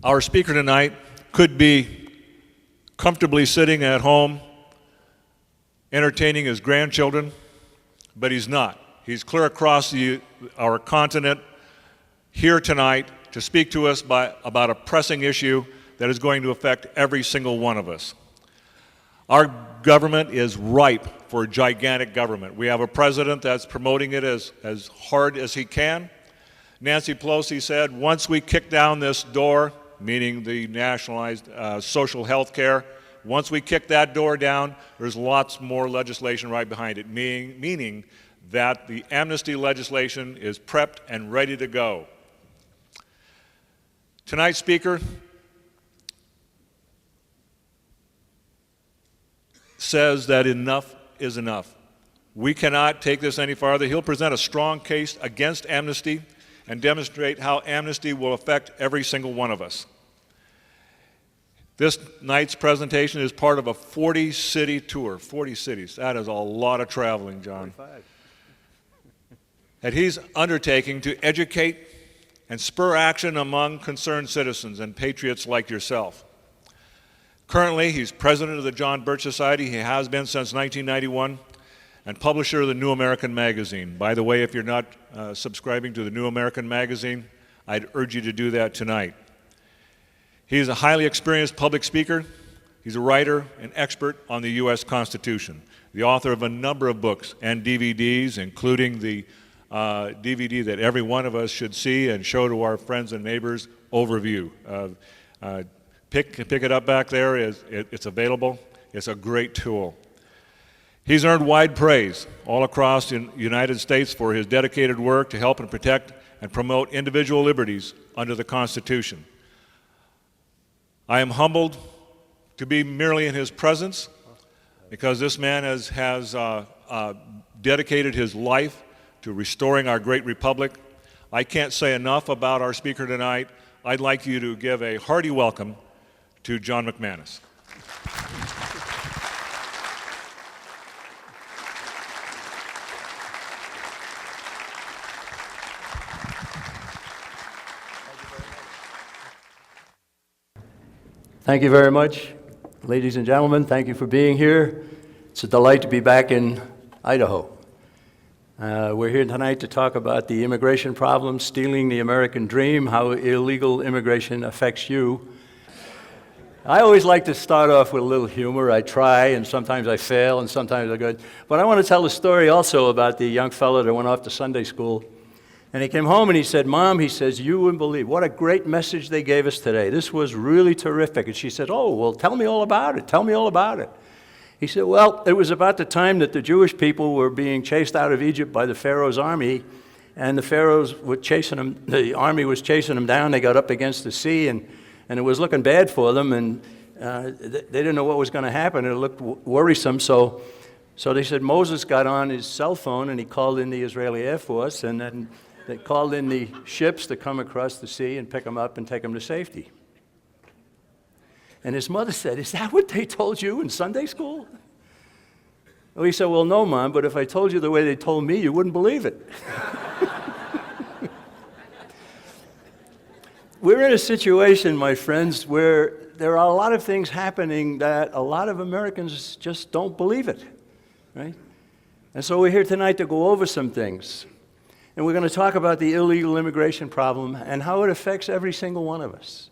Our speaker tonight could be comfortably sitting at home entertaining his grandchildren, but he's not. He's clear across our continent here tonight to speak to us about a pressing issue that is going to affect every single one of us. Our government is ripe for gigantic government. We have a president that's promoting it as hard as he can. Nancy Pelosi said, once we kick down this door, meaning the nationalized social health care, once we kick that door down, there's lots more legislation right behind it, meaning that the amnesty legislation is prepped and ready to go. Tonight's speaker says that enough is enough. We cannot take this any farther. He'll present a strong case against amnesty and demonstrate how amnesty will affect every single one of us. This night's presentation is part of a 40-city tour. 40 cities. That is a lot of traveling, John. 45. That he's undertaking to educate and spur action among concerned citizens and patriots like yourself. Currently, he's president of the John Birch Society. He has been since 1991, and publisher of the New American Magazine. By the way, if you're not subscribing to the New American Magazine, I'd urge you to do that tonight. He's a highly experienced public speaker. He's a writer and expert on the U.S. Constitution, the author of a number of books and DVDs, including the DVD that every one of us should see and show to our friends and neighbors, Overview. Pick it up back there. It's available. It's a great tool. He's earned wide praise all across the United States for his dedicated work to help and protect and promote individual liberties under the Constitution. I am humbled to be merely in his presence because this man has dedicated his life to restoring our great republic. I can't say enough about our speaker tonight. I'd like you to give a hearty welcome to John McManus. Thank you very much, ladies and gentlemen. Thank you for being here. It's a delight to be back in Idaho. We're here tonight to talk about the immigration problem, stealing the American dream, how illegal immigration affects you. I always like to start off with a little humor. I try, and sometimes I fail, and sometimes I'm good. But I want to tell a story also about the young fellow that went off to Sunday school. And he came home and he said, Mom, he says, you wouldn't believe what a great message they gave us today. This was really terrific. And she said, oh, well, tell me all about it. Tell me all about it. He said, well, it was about the time that the Jewish people were being chased out of Egypt by the Pharaoh's army, and the Pharaohs were chasing them, the army was chasing them down. They got up against the sea, and it was looking bad for them, and they didn't know what was going to happen. It looked worrisome, so they said Moses got on his cell phone, and he called in the Israeli Air Force, and then they called in the ships to come across the sea and pick them up and take them to safety. And his mother said, is that what they told you in Sunday school? Well, he said, well, no, Mom, but if I told you the way they told me, you wouldn't believe it. We're in a situation, my friends, where there are a lot of things happening that a lot of Americans just don't believe it, right? And so we're here tonight to go over some things. And we're going to talk about the illegal immigration problem and how it affects every single one of us.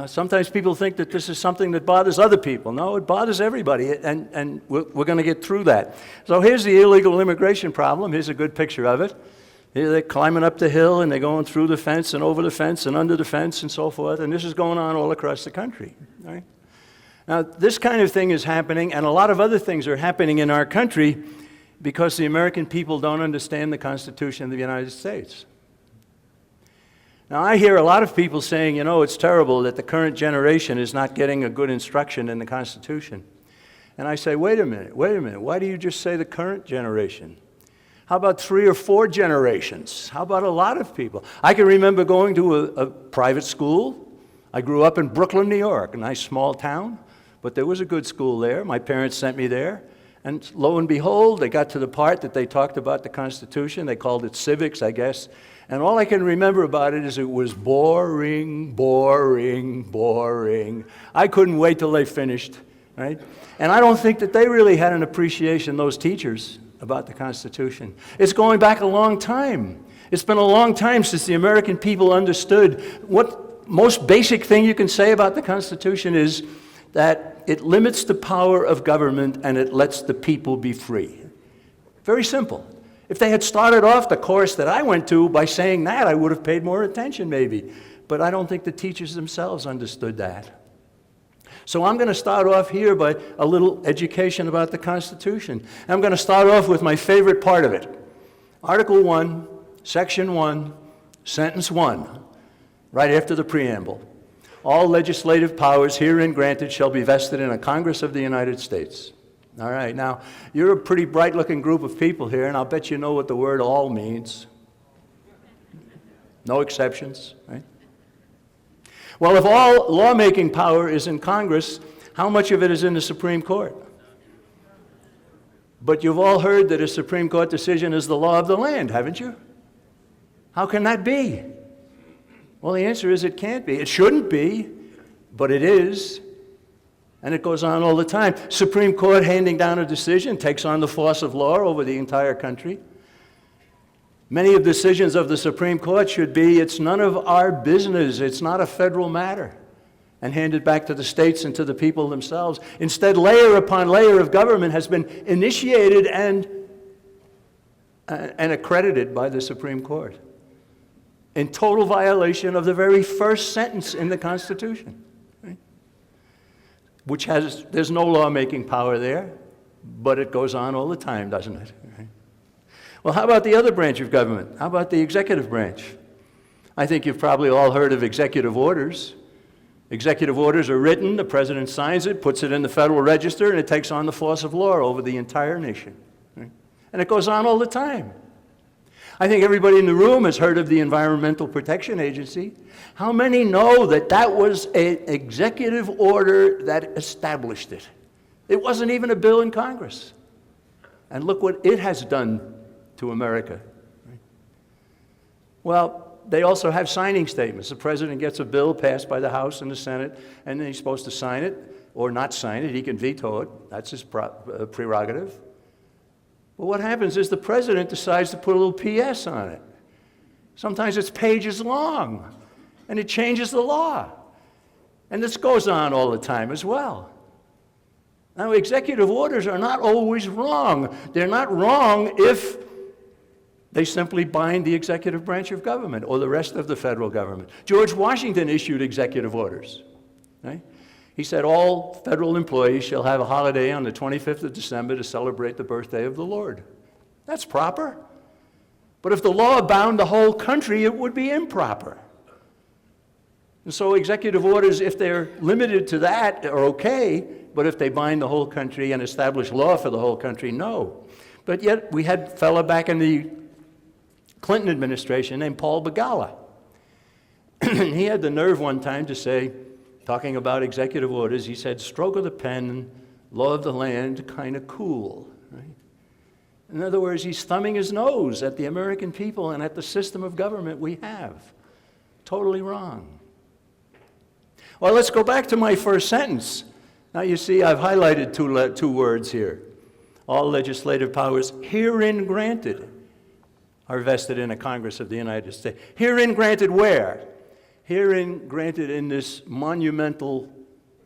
Sometimes people think that this is something that bothers other people. No, it bothers everybody, and we're going to get through that. So here's the illegal immigration problem. Here's a good picture of it. Here they're climbing up the hill, and they're going through the fence and over the fence and under the fence and so forth, and this is going on all across the country. Right? Now, this kind of thing is happening, and a lot of other things are happening in our country because the American people don't understand the Constitution of the United States. Now, I hear a lot of people saying, you know, it's terrible that the current generation is not getting a good instruction in the Constitution. And I say, wait a minute, why do you just say the current generation? How about 3 or 4 generations? How about a lot of people? I can remember going to a private school. I grew up in Brooklyn, New York, a nice small town, but there was a good school there. My parents sent me there. And lo and behold, they got to the part that they talked about the Constitution. They called it civics, I guess. And all I can remember about it is it was boring, boring, boring. I couldn't wait till they finished, right? And I don't think that they really had an appreciation, those teachers, about the Constitution. It's going back a long time. It's been a long time since the American people understood what most basic thing you can say about the Constitution is that it limits the power of government and it lets the people be free. Very simple. If they had started off the course that I went to by saying that, I would have paid more attention maybe. But I don't think the teachers themselves understood that. So I'm going to start off here by a little education about the Constitution. I'm going to start off with my favorite part of it. Article 1, Section 1, Sentence 1, right after the preamble. All legislative powers herein granted shall be vested in a Congress of the United States. All right, now, you're a pretty bright-looking group of people here, and I'll bet you know what the word all means. No exceptions, right? Well, if all lawmaking power is in Congress, how much of it is in the Supreme Court? But you've all heard that a Supreme Court decision is the law of the land, haven't you? How can that be? Well, the answer is it can't be. It shouldn't be, but it is. And it goes on all the time. Supreme Court handing down a decision takes on the force of law over the entire country. Many of the decisions of the Supreme Court should be, it's none of our business, it's not a federal matter, and handed back to the states and to the people themselves. Instead, layer upon layer of government has been initiated and accredited by the Supreme Court, in total violation of the very first sentence in the Constitution, right? Which there's no lawmaking power there, but it goes on all the time, doesn't it? Right? Well, how about the other branch of government? How about the executive branch? I think you've probably all heard of executive orders. Executive orders are written, the president signs it, puts it in the Federal Register, and it takes on the force of law over the entire nation, right? And it goes on all the time. I think everybody in the room has heard of the Environmental Protection Agency. How many know that that was an executive order that established it? It wasn't even a bill in Congress. And look what it has done to America. Right? Well, they also have signing statements. The president gets a bill passed by the House and the Senate, and then he's supposed to sign it or not sign it. He can veto it. That's his prerogative. But what happens is the president decides to put a little PS on it. Sometimes it's pages long, and it changes the law. And this goes on all the time as well. Now, executive orders are not always wrong. They're not wrong if they simply bind the executive branch of government or the rest of the federal government. George Washington issued executive orders, right? He said all federal employees shall have a holiday on the 25th of December to celebrate the birthday of the Lord. That's proper. But if the law bound the whole country, it would be improper. And so executive orders, if they're limited to that, are okay, but if they bind the whole country and establish law for the whole country, no. But yet we had a fellow back in the Clinton administration named Paul Begala. He had the nerve one time to say, talking about executive orders, he said, stroke of the pen, law of the land, kind of cool. Right? In other words, he's thumbing his nose at the American people and at the system of government we have. Totally wrong. Well, let's go back to my first sentence. Now you see, I've highlighted two words here. All legislative powers herein granted are vested in a Congress of the United States. Herein granted where? Herein granted in this monumental,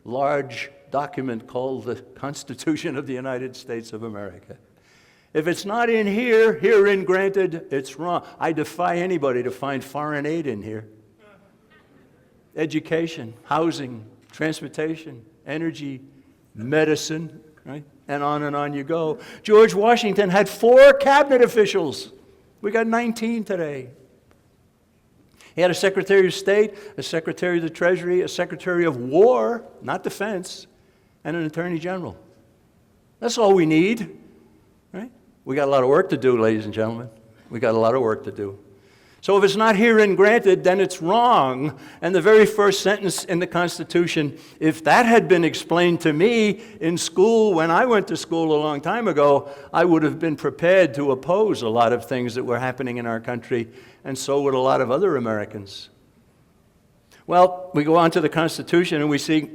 large document called the Constitution of the United States of America. If it's not in here, herein granted, it's wrong. I defy anybody to find foreign aid in here. Education, housing, transportation, energy, medicine, right? And on you go. George Washington had 4 cabinet officials. We got 19 today. He had a Secretary of State, a Secretary of the Treasury, a Secretary of War, not Defense, and an Attorney General. That's all we need, right? We got a lot of work to do, ladies and gentlemen. We got a lot of work to do. So if it's not herein granted, then it's wrong. And the very first sentence in the Constitution, if that had been explained to me in school when I went to school a long time ago, I would have been prepared to oppose a lot of things that were happening in our country, and so would a lot of other Americans. Well, we go on to the Constitution and we see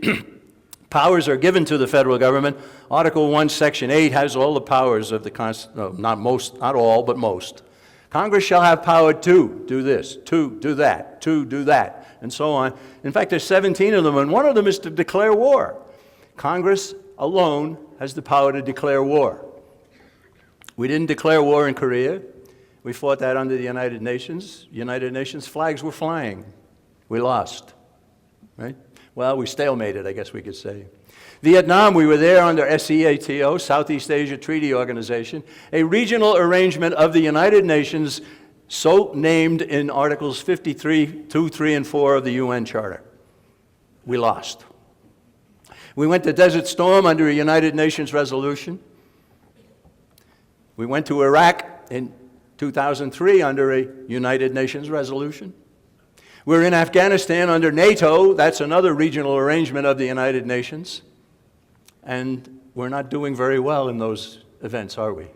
powers are given to the federal government. Article 1, Section 8 has all the powers of the Constitution, not all, but most. Congress shall have power to do this, to do that, to do that, and so on. In fact, there's 17 of them, and one of them is to declare war. Congress alone has the power to declare war. We didn't declare war in Korea. We fought that under the United Nations. United Nations flags were flying. We lost, right? Well, we stalemated, I guess we could say. Vietnam, we were there under SEATO, Southeast Asia Treaty Organization, a regional arrangement of the United Nations so named in Articles 53, 2, 3, and 4 of the UN Charter. We lost. We went to Desert Storm under a United Nations resolution. We went to Iraq in 2003 under a United Nations resolution. We're in Afghanistan under NATO. That's another regional arrangement of the United Nations. And we're not doing very well in those events, are we?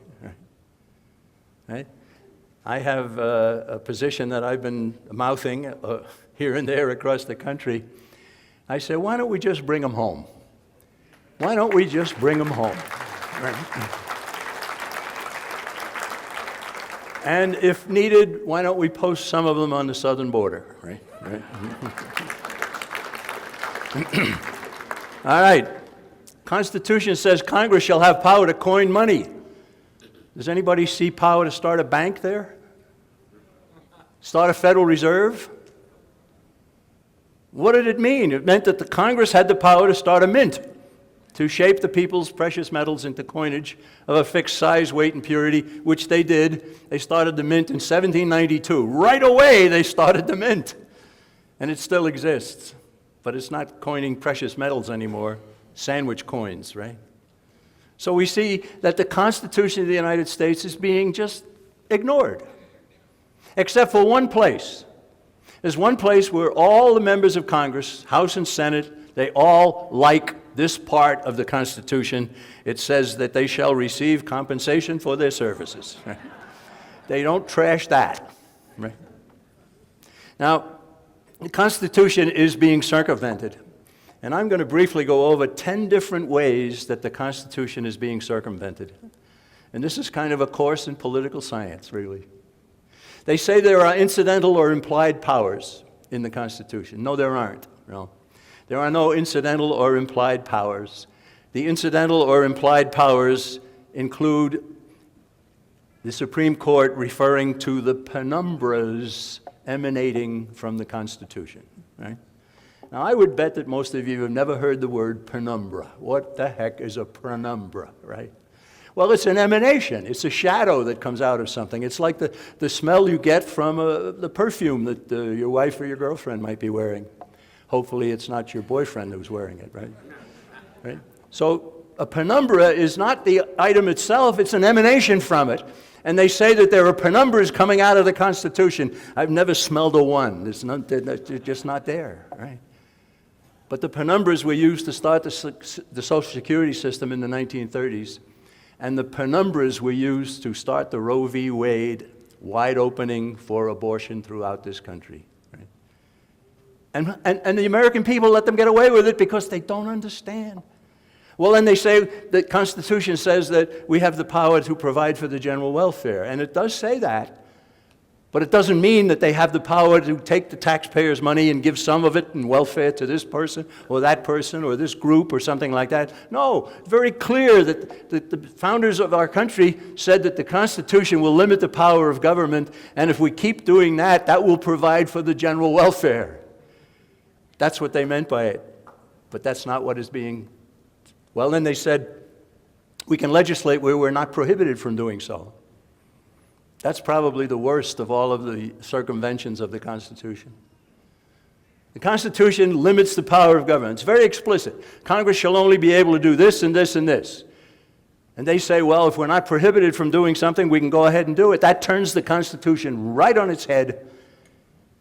Right? I have a position that I've been mouthing here and there across the country. I say, why don't we just bring them home? Why don't we just bring them home? Right? And if needed, why don't we post some of them on the southern border? Right? All right. Constitution says Congress shall have power to coin money. Does anybody see power to start a bank there? Start a Federal Reserve? What did it mean? It meant that the Congress had the power to start a mint, to shape the people's precious metals into coinage of a fixed size, weight, and purity, which they did. They started the mint in 1792. Right away, they started the mint. And it still exists. But it's not coining precious metals anymore. Sandwich coins, right? So we see that the Constitution of the United States is being just ignored, except for one place. There's one place where all the members of Congress, House and Senate, they all like this part of the Constitution. It says that they shall receive compensation for their services. They don't trash that, right? Now, the Constitution is being circumvented. And I'm going to briefly go over 10 different ways that the Constitution is being circumvented. And this is kind of a course in political science, really. They say there are incidental or implied powers in the Constitution. No, there aren't. No. There are no incidental or implied powers. The incidental or implied powers include the Supreme Court referring to the penumbras emanating from the Constitution, right? Now, I would bet that most of you have never heard the word penumbra. What the heck is a penumbra, right? Well, it's an emanation. It's a shadow that comes out of something. It's like the smell you get from the perfume that your wife or your girlfriend might be wearing. Hopefully, it's not your boyfriend who's wearing it, right? So a penumbra is not the item itself. It's an emanation from it. And they say that there are penumbras coming out of the Constitution. I've never smelled a one. They're just not there, right? But the penumbras were used to start the Social Security system in the 1930s, and the penumbras were used to start the Roe v. Wade wide opening for abortion throughout this country. Right? And the American people let them get away with it because they don't understand. Well, then they say the Constitution says that we have the power to provide for the general welfare, and it does say that. But it doesn't mean that they have the power to take the taxpayers' money and give some of it in welfare to this person or this group or something like that. No, very clear that the founders of our country said that the Constitution will limit the power of government, and if we keep doing that, that will provide for the general welfare. That's what they meant by it. But that's not what is being... Well, then they said, we can legislate where we're not prohibited from doing so. That's probably the worst of all of the circumventions of the Constitution. The Constitution limits the power of government. It's very explicit. Congress shall only be able to do this and this and this. And they say, well, if we're not prohibited from doing something, we can go ahead and do it. That turns the Constitution right on its head,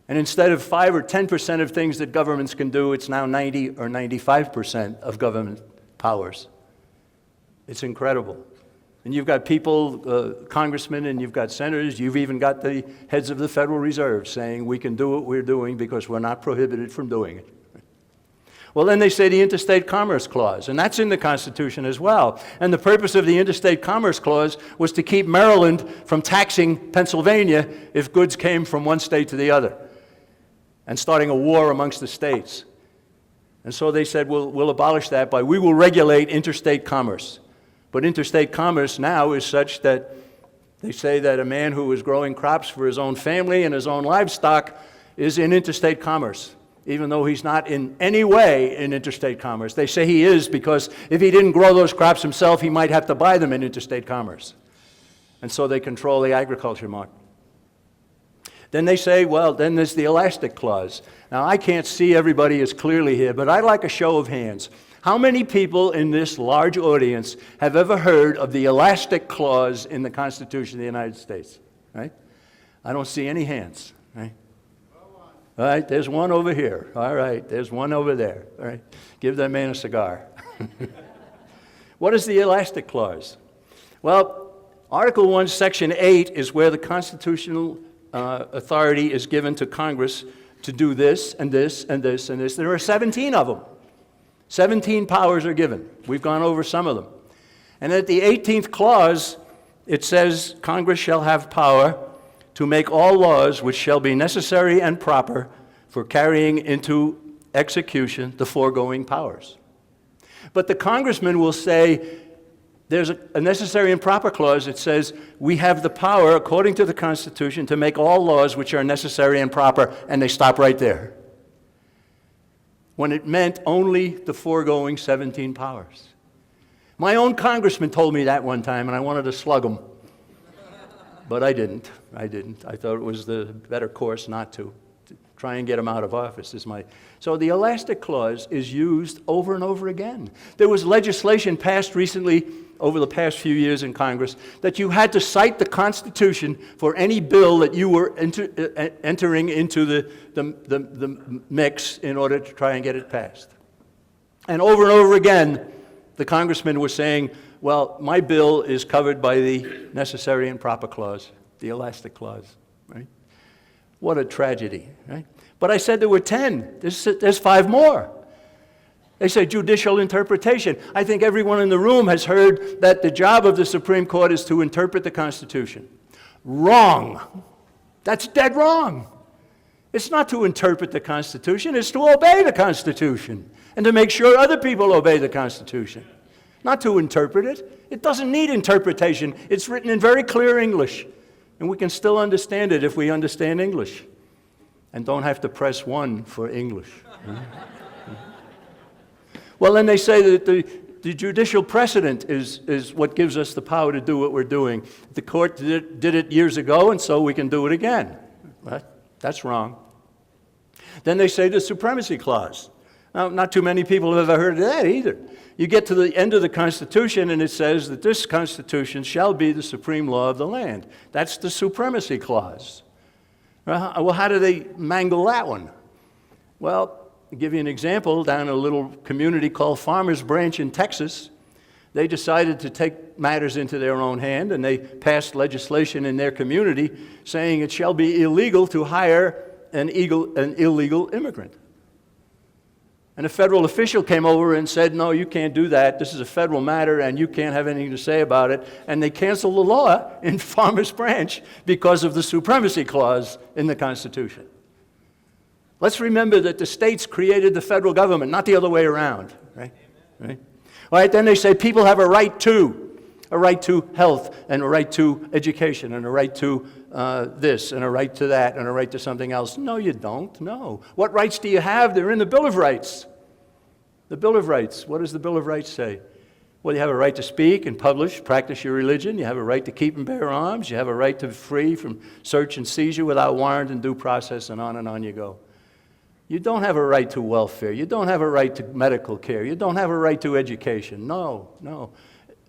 And instead of 5 or 10% of things that governments can do, it's now 90 or 95% of government powers. It's incredible. And you've got people, congressmen, and you've got senators, you've even got the heads of the Federal Reserve saying we can do what we're doing because we're not prohibited from doing it. Well, then they say the Interstate Commerce Clause, and that's in the Constitution as well. And the purpose of the Interstate Commerce Clause was to keep Maryland from taxing Pennsylvania if goods came from one state to the other, and starting a war amongst the states. And so they said, we'll abolish that by, we will regulate interstate commerce. But interstate commerce now is such that they say that a man who is growing crops for his own family and his own livestock is in interstate commerce, even though he's not in any way in interstate commerce. They say he is because if he didn't grow those crops himself, he might have to buy them in interstate commerce. And so they control the agriculture market. Then they say, well, then there's the elastic clause. Now, I can't see everybody as clearly here, but I'd like a show of hands. How many people in this large audience have ever heard of the elastic clause in the Constitution of the United States? Right? I don't see any hands. Right? All right, there's one over here. All right, there's one over there. All right, give that man a cigar. What is the elastic clause? Well, Article 1, Section 8 is where the constitutional authority is given to Congress to do this and this and this and this. There are 17 of them. 17 powers are given. We've gone over some of them. And at the 18th clause, it says, Congress shall have power to make all laws which shall be necessary and proper for carrying into execution the foregoing powers. But the congressman will say, there's a necessary and proper clause that says we have the power, according to the Constitution, to make all laws which are necessary and proper, and they stop right there. When it meant only the foregoing 17 powers. My own congressman told me that one time, and I wanted to slug him. But I didn't. I thought it was the better course not to try and get him out of office. So the elastic clause is used over and over again. There was legislation passed recently over the past few years in Congress that you had to cite the Constitution for any bill that you were entering into the mix in order to try and get it passed. And over again, the congressman was saying, well, my bill is covered by the necessary and proper clause, the elastic clause, right? What a tragedy, right? But I said there were 10. There's 5 more. They say judicial interpretation. I think everyone in the room has heard that the job of the Supreme Court is to interpret the Constitution. Wrong. That's dead wrong. It's not to interpret the Constitution, it's to obey the Constitution and to make sure other people obey the Constitution. Not to interpret it. It doesn't need interpretation. It's written in very clear English. And we can still understand it if we understand English and don't have to press 1 for English. Well, then they say that the judicial precedent is what gives us the power to do what we're doing. The court did it years ago, and so we can do it again. That's wrong. Then they say the supremacy clause. Now, not too many people have ever heard of that either. You get to the end of the Constitution, and it says that this Constitution shall be the supreme law of the land. That's the supremacy clause. Well, how do they mangle that one? Well, I'll give you an example. Down in a little community called Farmers Branch in Texas, they decided to take matters into their own hand, and they passed legislation in their community saying it shall be illegal to hire an illegal immigrant. And a federal official came over and said, no, you can't do that. This is a federal matter, and you can't have anything to say about it. And they canceled the law in Farmers Branch because of the supremacy clause in the Constitution. Let's remember that the states created the federal government, not the other way around. Right? All right, then they say people have a right to health, and a right to education, and a right to this, and a right to that, and a right to something else. No, you don't. No. What rights do you have? They're in the Bill of Rights. The Bill of Rights. What does the Bill of Rights say? Well, you have a right to speak and publish, practice your religion. You have a right to keep and bear arms. You have a right to be free from search and seizure without warrant and due process, and on you go. You don't have a right to welfare. You don't have a right to medical care. You don't have a right to education. No.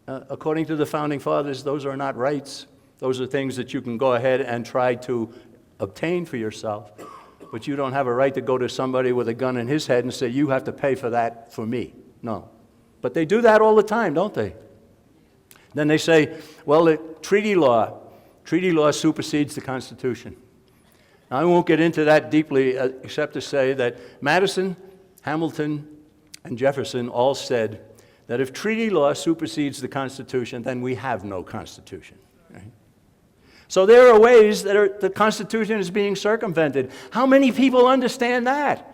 According to the Founding Fathers, those are not rights. Those are things that you can go ahead and try to obtain for yourself. but you don't have a right to go to somebody with a gun in his head and say, you have to pay for that for me. No. But they do that all the time, don't they? Then they say, well, treaty law supersedes the Constitution. Now, I won't get into that deeply except to say that Madison, Hamilton, and Jefferson all said that if treaty law supersedes the Constitution, then we have no Constitution. Right? So there are ways that the Constitution is being circumvented. How many people understand that?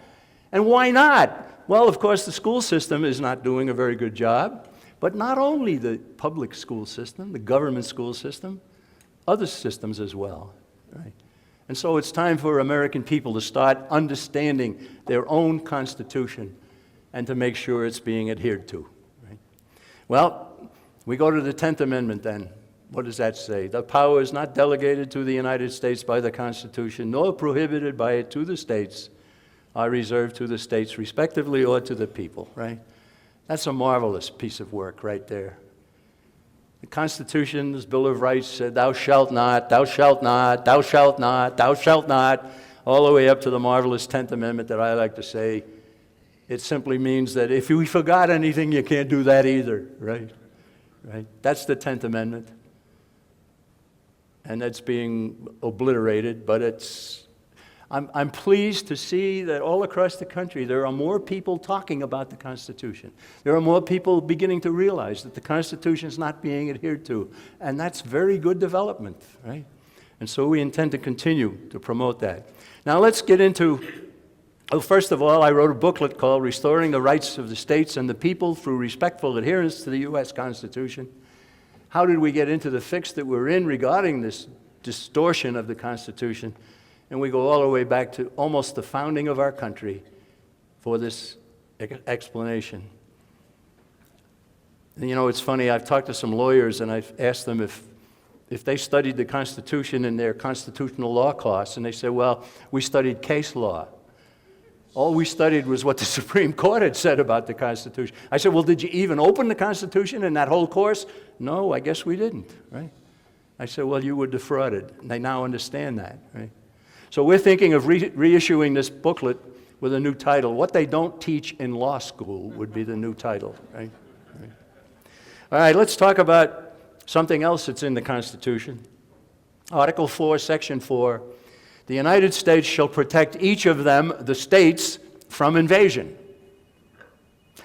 And why not? Well, of course, the school system is not doing a very good job, but not only the public school system, the government school system, other systems as well. Right? And so it's time for American people to start understanding their own Constitution and to make sure it's being adhered to. Right? Well, we go to the 10th Amendment then. What does that say? The power is not delegated to the United States by the Constitution, nor prohibited by it to the states, are reserved to the states respectively or to the people, right? That's a marvelous piece of work right there. The Constitution's Bill of Rights said, thou shalt not, thou shalt not, thou shalt not, thou shalt not, all the way up to the marvelous 10th Amendment that I like to say. It simply means that if we forgot anything, you can't do that either, right? Right? That's the 10th Amendment. And that's being obliterated, but I'm pleased to see that all across the country there are more people talking about the Constitution. There are more people beginning to realize that the Constitution is not being adhered to, and that's very good development, right? And so we intend to continue to promote that. Now let's get into, first of all, I wrote a booklet called Restoring the Rights of the States and the People Through Respectful Adherence to the U.S. Constitution. How did we get into the fix that we're in regarding this distortion of the Constitution? And we go all the way back to almost the founding of our country for this explanation. And you know, it's funny, I've talked to some lawyers and I've asked them if they studied the Constitution in their constitutional law class, and they said, well, we studied case law. All we studied was what the Supreme Court had said about the Constitution. I said, well, did you even open the Constitution in that whole course? No, I guess we didn't, right? I said, well, you were defrauded. And they now understand that, right? So we're thinking of reissuing this booklet with a new title. What They Don't Teach in Law School would be the new title, right? Right. All right, let's talk about something else that's in the Constitution. Article 4, Section 4. The United States shall protect each of them, the states, from invasion.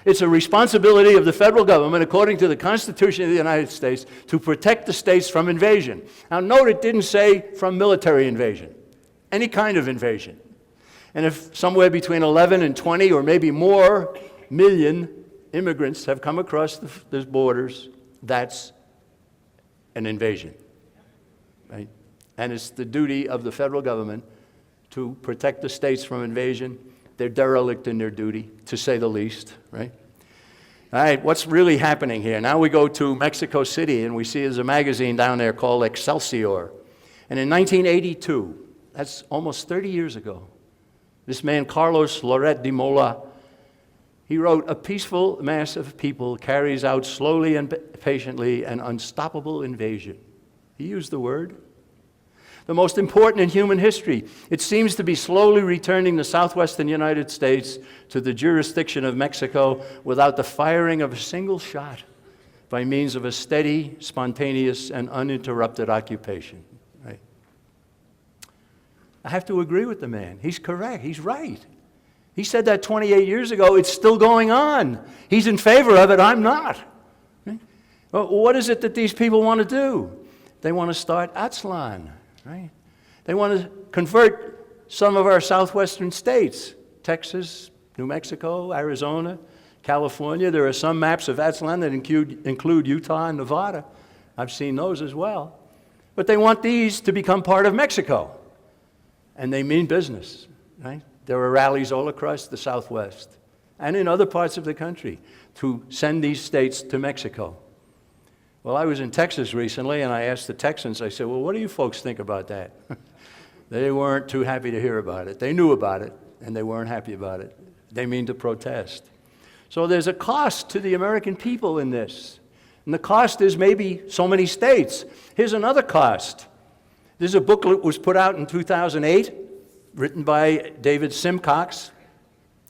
It's a responsibility of the federal government, according to the Constitution of the United States, to protect the states from invasion. Now, note it didn't say from military invasion, any kind of invasion. And if somewhere between 11 and 20 or maybe more million immigrants have come across the borders, that's an invasion, right? And it's the duty of the federal government to protect the states from invasion. They're derelict in their duty, to say the least, right? All right, what's really happening here? Now we go to Mexico City, and we see there's a magazine down there called Excelsior. And in 1982, that's almost 30 years ago, this man, Carlos Loret de Mola, he wrote, a peaceful mass of people carries out slowly and patiently an unstoppable invasion. He used the word. The most important in human history. It seems to be slowly returning the southwestern United States to the jurisdiction of Mexico without the firing of a single shot by means of a steady, spontaneous, and uninterrupted occupation. Right? I have to agree with the man. He's correct. He's right. He said that 28 years ago. It's still going on. He's in favor of it. I'm not. Right? Well, what is it that these people want to do? They want to start Aztlan. Right? They want to convert some of our southwestern states, Texas, New Mexico, Arizona, California. There are some maps of Aztlan that include Utah and Nevada. I've seen those as well. But they want these to become part of Mexico. And they mean business. Right? There are rallies all across the Southwest and in other parts of the country to send these states to Mexico. Well, I was in Texas recently, and I asked the Texans, I said, well, what do you folks think about that? They weren't too happy to hear about it. They knew about it, and they weren't happy about it. They mean to protest. So there's a cost to the American people in this. And the cost is maybe so many states. Here's another cost. There's a booklet that was put out in 2008 written by David Simcox,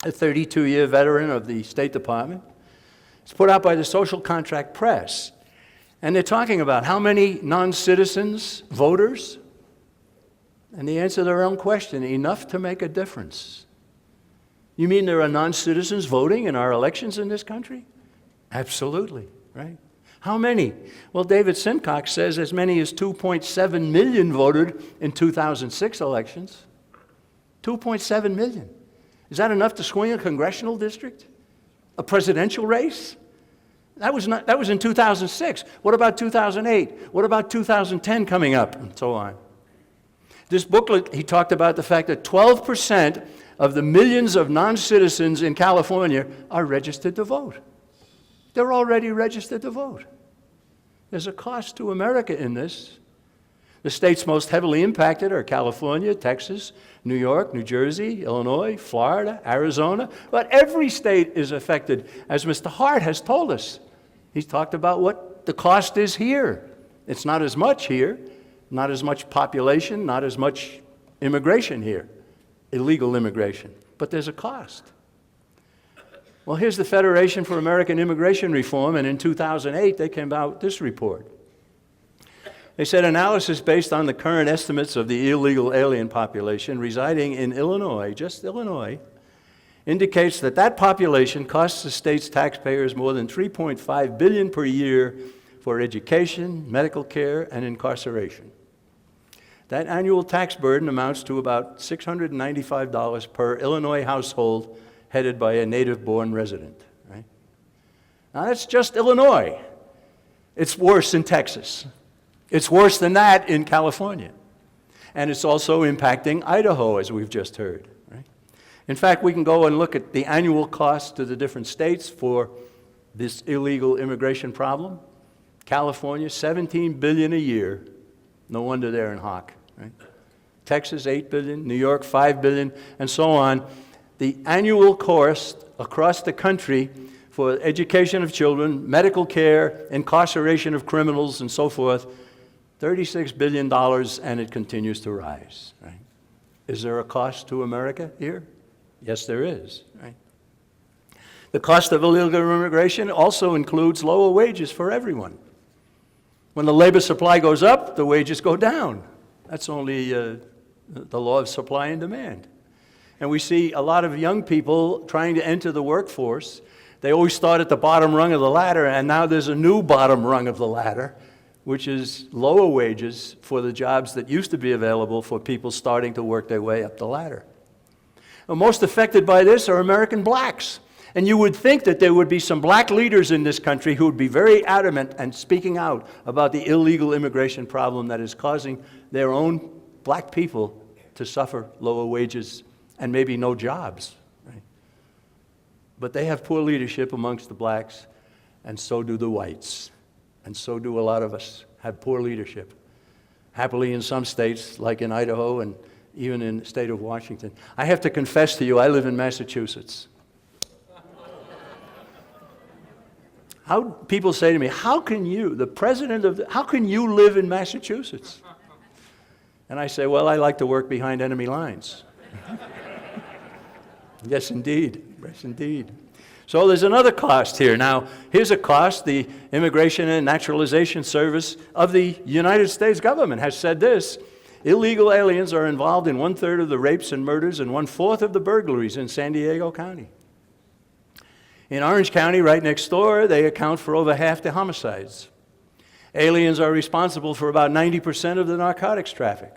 a 32-year veteran of the State Department. It's put out by the Social Contract Press. And they're talking about how many non-citizens, voters, and they answer their own question, enough to make a difference. You mean there are non-citizens voting in our elections in this country? Absolutely, right? How many? Well, David Simcox says as many as 2.7 million voted in 2006 elections. 2.7 million. Is that enough to swing a congressional district? A presidential race? That was in 2006. What about 2008? What about 2010 coming up? And so on. This booklet, he talked about the fact that 12% of the millions of non-citizens in California are registered to vote. They're already registered to vote. There's a cost to America in this. The states most heavily impacted are California, Texas, New York, New Jersey, Illinois, Florida, Arizona. But every state is affected, as Mr. Hart has told us. He's talked about what the cost is here. It's not as much here, not as much population, not as much immigration here, illegal immigration. But there's a cost. Well, here's the Federation for American Immigration Reform, and in 2008 they came out with this report. They said analysis based on the current estimates of the illegal alien population residing in Illinois, just Illinois, indicates that that population costs the state's taxpayers more than $3.5 billion per year for education, medical care, and incarceration. That annual tax burden amounts to about $695 per Illinois household headed by a native-born resident. Right? Now that's just Illinois. It's worse in Texas. It's worse than that in California. And it's also impacting Idaho, as we've just heard. Right? In fact, we can go and look at the annual cost to the different states for this illegal immigration problem. California, $17 billion a year. No wonder they're in hock. Right? Texas, $8 billion. New York, $5 billion, and so on. The annual cost across the country for education of children, medical care, incarceration of criminals, and so forth, $36 billion, and it continues to rise. Right? Is there a cost to America here? Yes, there is. Right? The cost of illegal immigration also includes lower wages for everyone. When the labor supply goes up, the wages go down. That's only the law of supply and demand. And we see a lot of young people trying to enter the workforce. They always start at the bottom rung of the ladder, and now there's a new bottom rung of the ladder, which is lower wages for the jobs that used to be available for people starting to work their way up the ladder. The most affected by this are American blacks. And you would think that there would be some black leaders in this country who would be very adamant and speaking out about the illegal immigration problem that is causing their own black people to suffer lower wages and maybe no jobs. Right? But they have poor leadership amongst the blacks, and so do the whites. And so do a lot of us have poor leadership. Happily, in some states, like in Idaho and even in the state of Washington. I have to confess to you, I live in Massachusetts. People say to me, how can you, the president of, how can you live in Massachusetts? And I say, well, I like to work behind enemy lines. Yes, indeed. Yes, indeed. So there's another cost here. Now, here's a cost. The Immigration and Naturalization Service of the United States government has said this: illegal aliens are involved in 1/3 of the rapes and murders and 1/4 of the burglaries in San Diego County. In Orange County, right next door, they account for over half the homicides. Aliens are responsible for about 90% of the narcotics traffic.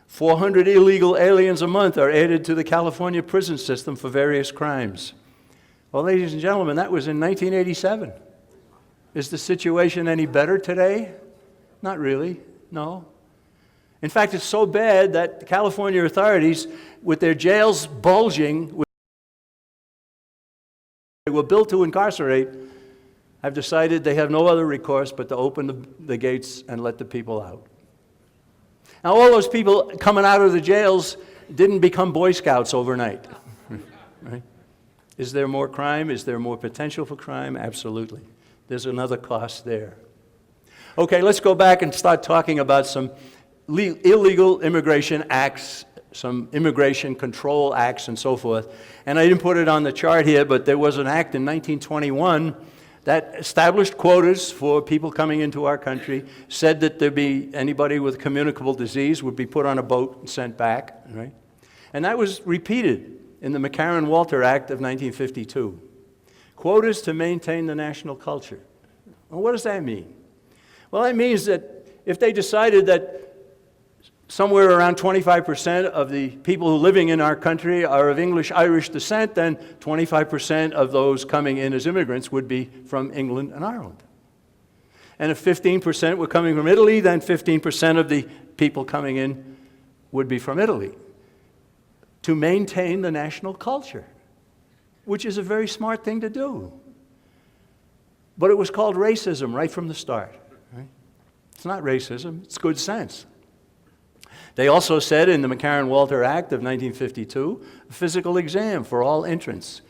400 illegal aliens a month are added to the California prison system for various crimes. Well, ladies and gentlemen, that was in 1987. Is the situation any better today? Not really, no. In fact, it's so bad that the California authorities, with their jails bulging, they were built to incarcerate, have decided they have no other recourse but to open the gates and let the people out. Now, all those people coming out of the jails didn't become Boy Scouts overnight. Right? Is there more crime? Is there more potential for crime? Absolutely. There's another cost there. Okay, let's go back and start talking about some illegal immigration acts some immigration control acts and so forth. And I didn't put it on the chart here, but there was an act in 1921 that established quotas for people coming into our country, said that there'd be anybody with communicable disease would be put on a boat and sent back, right? And that was repeated in the McCarran-Walter Act of 1952. Quotas to maintain the national culture. Well, what does that mean? Well, that means that if they decided that somewhere around 25% of the people who are living in our country are of English-Irish descent, then 25% of those coming in as immigrants would be from England and Ireland. And if 15% were coming from Italy, then 15% of the people coming in would be from Italy, to maintain the national culture, which is a very smart thing to do. But it was called racism right from the start. Right? It's not racism, it's good sense. They also said in the McCarran-Walter Act of 1952, a physical exam for all entrants.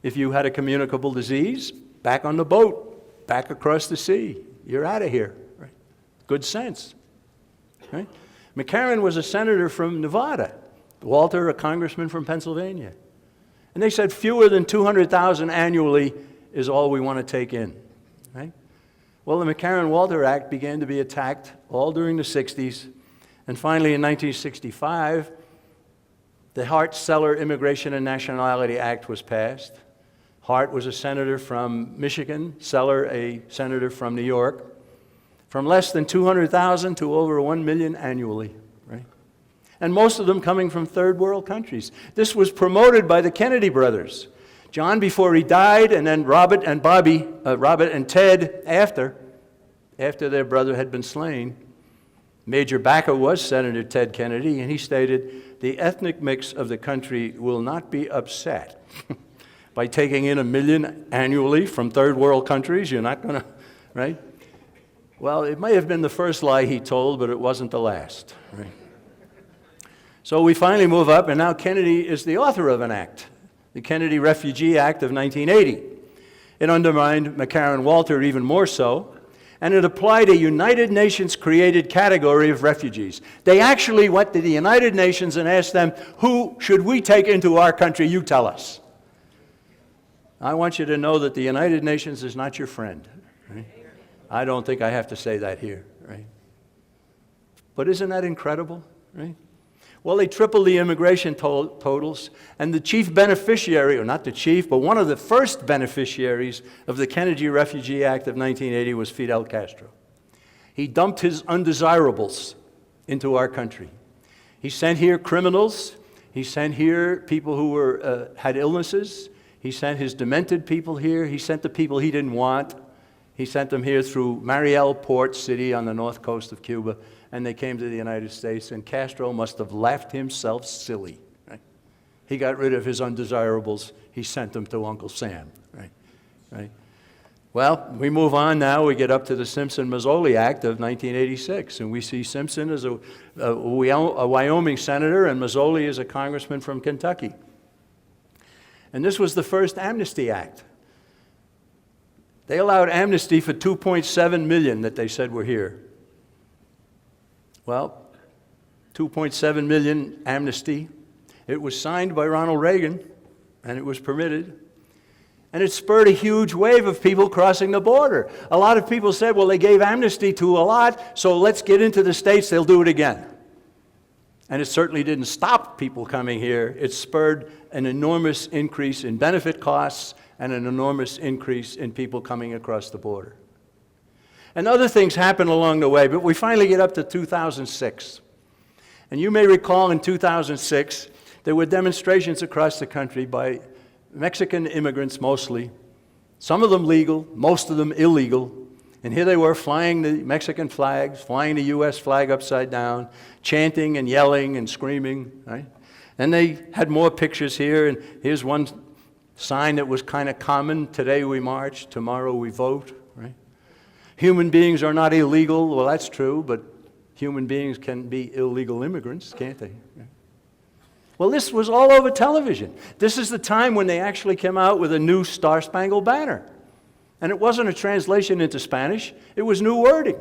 If you had a communicable disease, back on the boat, back across the sea, you're out of here. Right? Good sense. Right? McCarran was a senator from Nevada, Walter a congressman from Pennsylvania. And they said fewer than 200,000 annually is all we want to take in. Right? Well, the McCarran-Walter Act began to be attacked all during the 60s. And finally, in 1965, the Hart-Celler Immigration and Nationality Act was passed. Hart was a senator from Michigan, Celler a senator from New York, from less than 200,000 to over 1 million annually, right? And most of them coming from third world countries. This was promoted by the Kennedy brothers. John before he died, and then Robert and Ted after their brother had been slain. Major backer was Senator Ted Kennedy, and he stated, the ethnic mix of the country will not be upset by taking in 1 million annually from third world countries. You're not going to, right? Well, it may have been the first lie he told, but it wasn't the last, right? So we finally move up, and now Kennedy is the author of an act, the Kennedy Refugee Act of 1980. It undermined McCarran-Walter even more so, and it applied a United Nations created category of refugees. They actually went to the United Nations and asked them, who should we take into our country? You tell us. I want you to know that the United Nations is not your friend. Right? I don't think I have to say that here. Right? But isn't that incredible? Right? Well, they tripled the immigration totals, and the chief beneficiary, or not the chief, but one of the first beneficiaries of the Kennedy Refugee Act of 1980 was Fidel Castro. He dumped his undesirables into our country. He sent here criminals. He sent here people who had illnesses. He sent his demented people here. He sent the people he didn't want. He sent them here through Mariel Port City on the north coast of Cuba, and they came to the United States, and Castro must have laughed himself silly. Right? He got rid of his undesirables. He sent them to Uncle Sam. Right? Right? Well, we move on now. We get up to the Simpson-Mazzoli Act of 1986, and we see Simpson as a Wyoming senator, and Mazzoli is a congressman from Kentucky. And this was the first Amnesty Act. They allowed amnesty for 2.7 million that they said were here. Well, 2.7 million amnesty. It was signed by Ronald Reagan, and it was permitted. And it spurred a huge wave of people crossing the border. A lot of people said, well, they gave amnesty to a lot, so let's get into the States, they'll do it again. And it certainly didn't stop people coming here. It spurred an enormous increase in benefit costs and an enormous increase in people coming across the border. And other things happened along the way, but we finally get up to 2006. And you may recall in 2006, there were demonstrations across the country by Mexican immigrants mostly, some of them legal, most of them illegal. And here they were flying the Mexican flags, flying the U.S. flag upside down, chanting and yelling and screaming, right? And they had more pictures here, and here's one sign that was kind of common: today we march, tomorrow we vote, right? Human beings are not illegal. Well, that's true, but human beings can be illegal immigrants, can't they? Well, this was all over television. This is the time when they actually came out with a new Star-Spangled Banner. And it wasn't a translation into Spanish, it was new wording.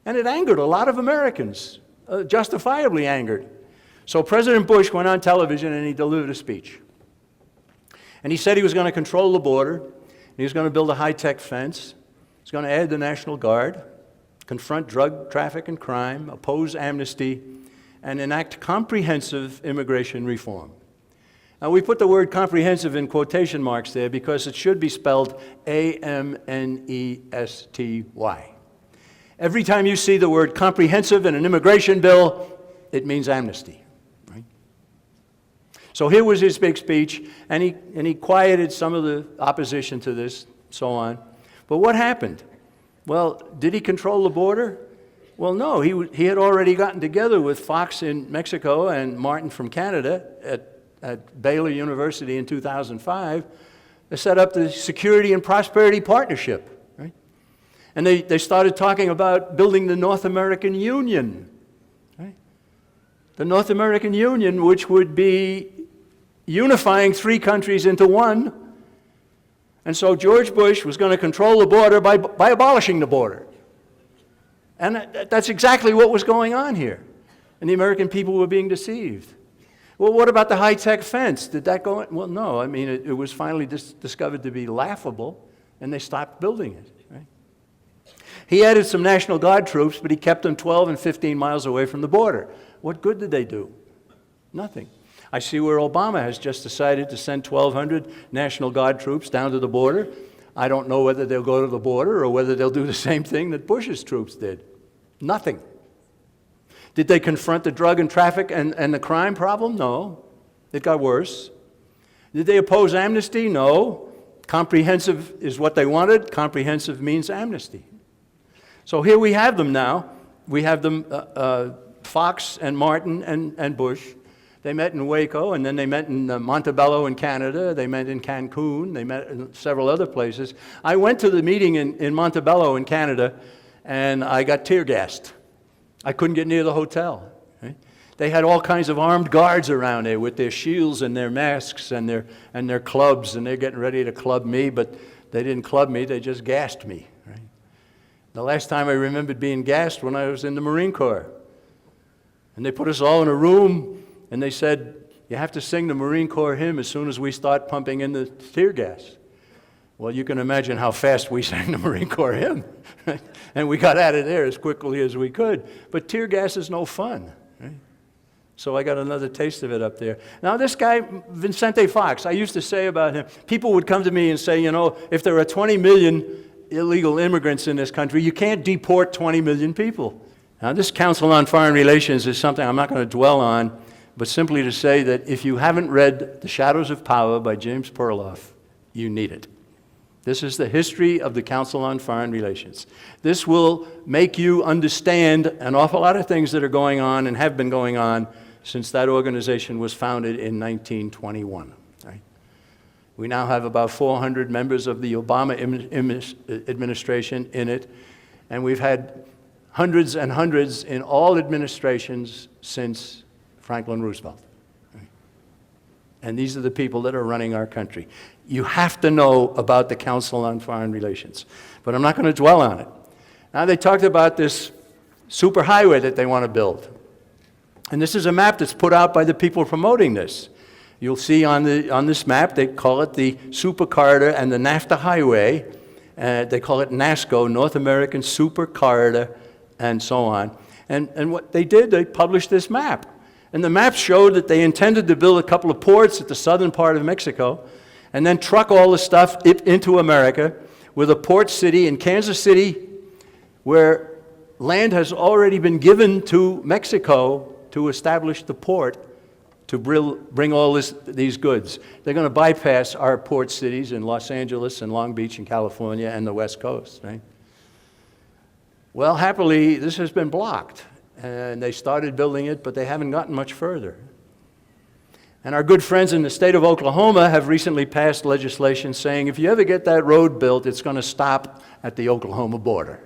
And it angered a lot of Americans, justifiably angered. So President Bush went on television and he delivered a speech. And he said he was going to control the border, he was going to build a high-tech fence, he's going to add the National Guard, confront drug traffic and crime, oppose amnesty, and enact comprehensive immigration reform. Now, we put the word comprehensive in quotation marks there because it should be spelled A-M-N-E-S-T-Y. Every time you see the word comprehensive in an immigration bill, it means amnesty. Right? So here was his big speech, and he quieted some of the opposition to this, so on. But what happened? Well, did he control the border? Well, no. He had already gotten together with Fox in Mexico and Martin from Canada at Baylor University in 2005. They set up the Security and Prosperity Partnership, right? And they started talking about building the North American Union, right? The North American Union, which would be unifying three countries into one. And so George Bush was going to control the border by abolishing the border. And that's exactly what was going on here. And the American people were being deceived. Well, what about the high-tech fence? Did that go in? Well, no. I mean, it was finally discovered to be laughable, and they stopped building it. Right? He added some National Guard troops, but he kept them 12 and 15 miles away from the border. What good did they do? Nothing. I see where Obama has just decided to send 1,200 National Guard troops down to the border. I don't know whether they'll go to the border or whether they'll do the same thing that Bush's troops did. Nothing. Did they confront the drug and traffic and the crime problem? No. It got worse. Did they oppose amnesty? No. Comprehensive is what they wanted. Comprehensive means amnesty. So here we have them now. We have them, Fox and Martin and Bush. They met in Waco, and then they met in Montebello in Canada. They met in Cancun. They met in several other places. I went to the meeting in Montebello in Canada, and I got tear gassed. I couldn't get near the hotel. Right? They had all kinds of armed guards around there with their shields and their masks and their clubs, and they're getting ready to club me, but they didn't club me, they just gassed me. Right? The last time I remembered being gassed when I was in the Marine Corps. And they put us all in a room, and they said, you have to sing the Marine Corps hymn as soon as we start pumping in the tear gas. Well, you can imagine how fast we sang the Marine Corps hymn. Right? And we got out of there as quickly as we could. But tear gas is no fun. Right? So I got another taste of it up there. Now this guy, Vicente Fox, I used to say about him, people would come to me and say, you know, if there are 20 million illegal immigrants in this country, you can't deport 20 million people. Now this Council on Foreign Relations is something I'm not going to dwell on, but simply to say that if you haven't read The Shadows of Power by James Perloff, you need it. This is the history of the Council on Foreign Relations. This will make you understand an awful lot of things that are going on and have been going on since that organization was founded in 1921. Right? We now have about 400 members of the Obama administration in it, and we've had hundreds and hundreds in all administrations since Franklin Roosevelt. And these are the people that are running our country. You have to know about the Council on Foreign Relations, but I'm not going to dwell on it. Now they talked about this superhighway that they want to build. And this is a map that's put out by the people promoting this. You'll see on this map, they call it the Super Corridor and the NAFTA Highway. They call it NASCO, North American Super Corridor, and so on. And what they did, they published this map. And the map showed that they intended to build a couple of ports at the southern part of Mexico and then truck all the stuff into America with a port city in Kansas City where land has already been given to Mexico to establish the port to bring all these goods. They're going to bypass our port cities in Los Angeles and Long Beach in California and the West Coast. Right? Well, happily, this has been blocked. And they started building it, but they haven't gotten much further. And our good friends in the state of Oklahoma have recently passed legislation saying if you ever get that road built, it's going to stop at the Oklahoma border.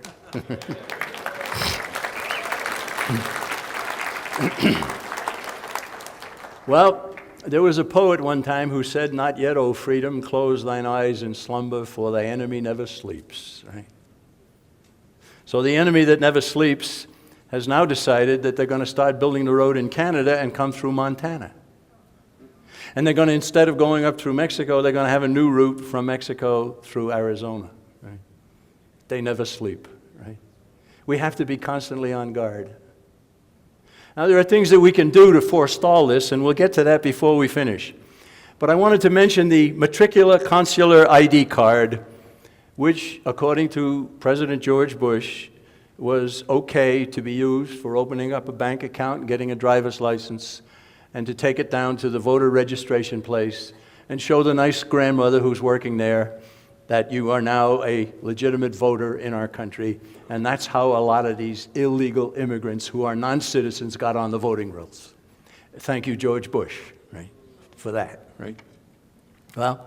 Well, there was a poet one time who said, "Not yet, O freedom, close thine eyes in slumber, for thy enemy never sleeps." Right? So the enemy that never sleeps has now decided that they're going to start building the road in Canada and come through Montana. And they're going to, instead of going up through Mexico, they're going to have a new route from Mexico through Arizona. Right? They never sleep. Right? We have to be constantly on guard. Now, there are things that we can do to forestall this, and we'll get to that before we finish. But I wanted to mention the Matricular Consular ID card, which, according to President George Bush, was okay to be used for opening up a bank account and getting a driver's license, and to take it down to the voter registration place and show the nice grandmother who's working there that you are now a legitimate voter in our country. And that's how a lot of these illegal immigrants who are non-citizens got on the voting rolls. Thank you, George Bush, right, for that, right? Well,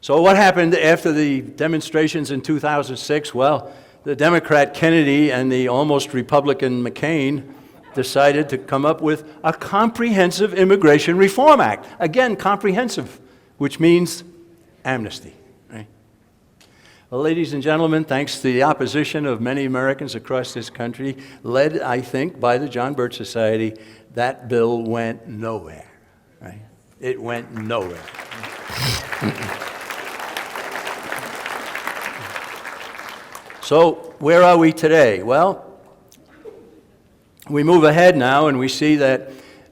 so what happened after the demonstrations in 2006? Well, the Democrat Kennedy and the almost Republican McCain decided to come up with a comprehensive Immigration Reform Act. Again, comprehensive, which means amnesty. Right? Well, ladies and gentlemen, thanks to the opposition of many Americans across this country, led, I think, by the John Birch Society, that bill went nowhere. Right? It went nowhere. So, where are we today? Well, we move ahead now and we see that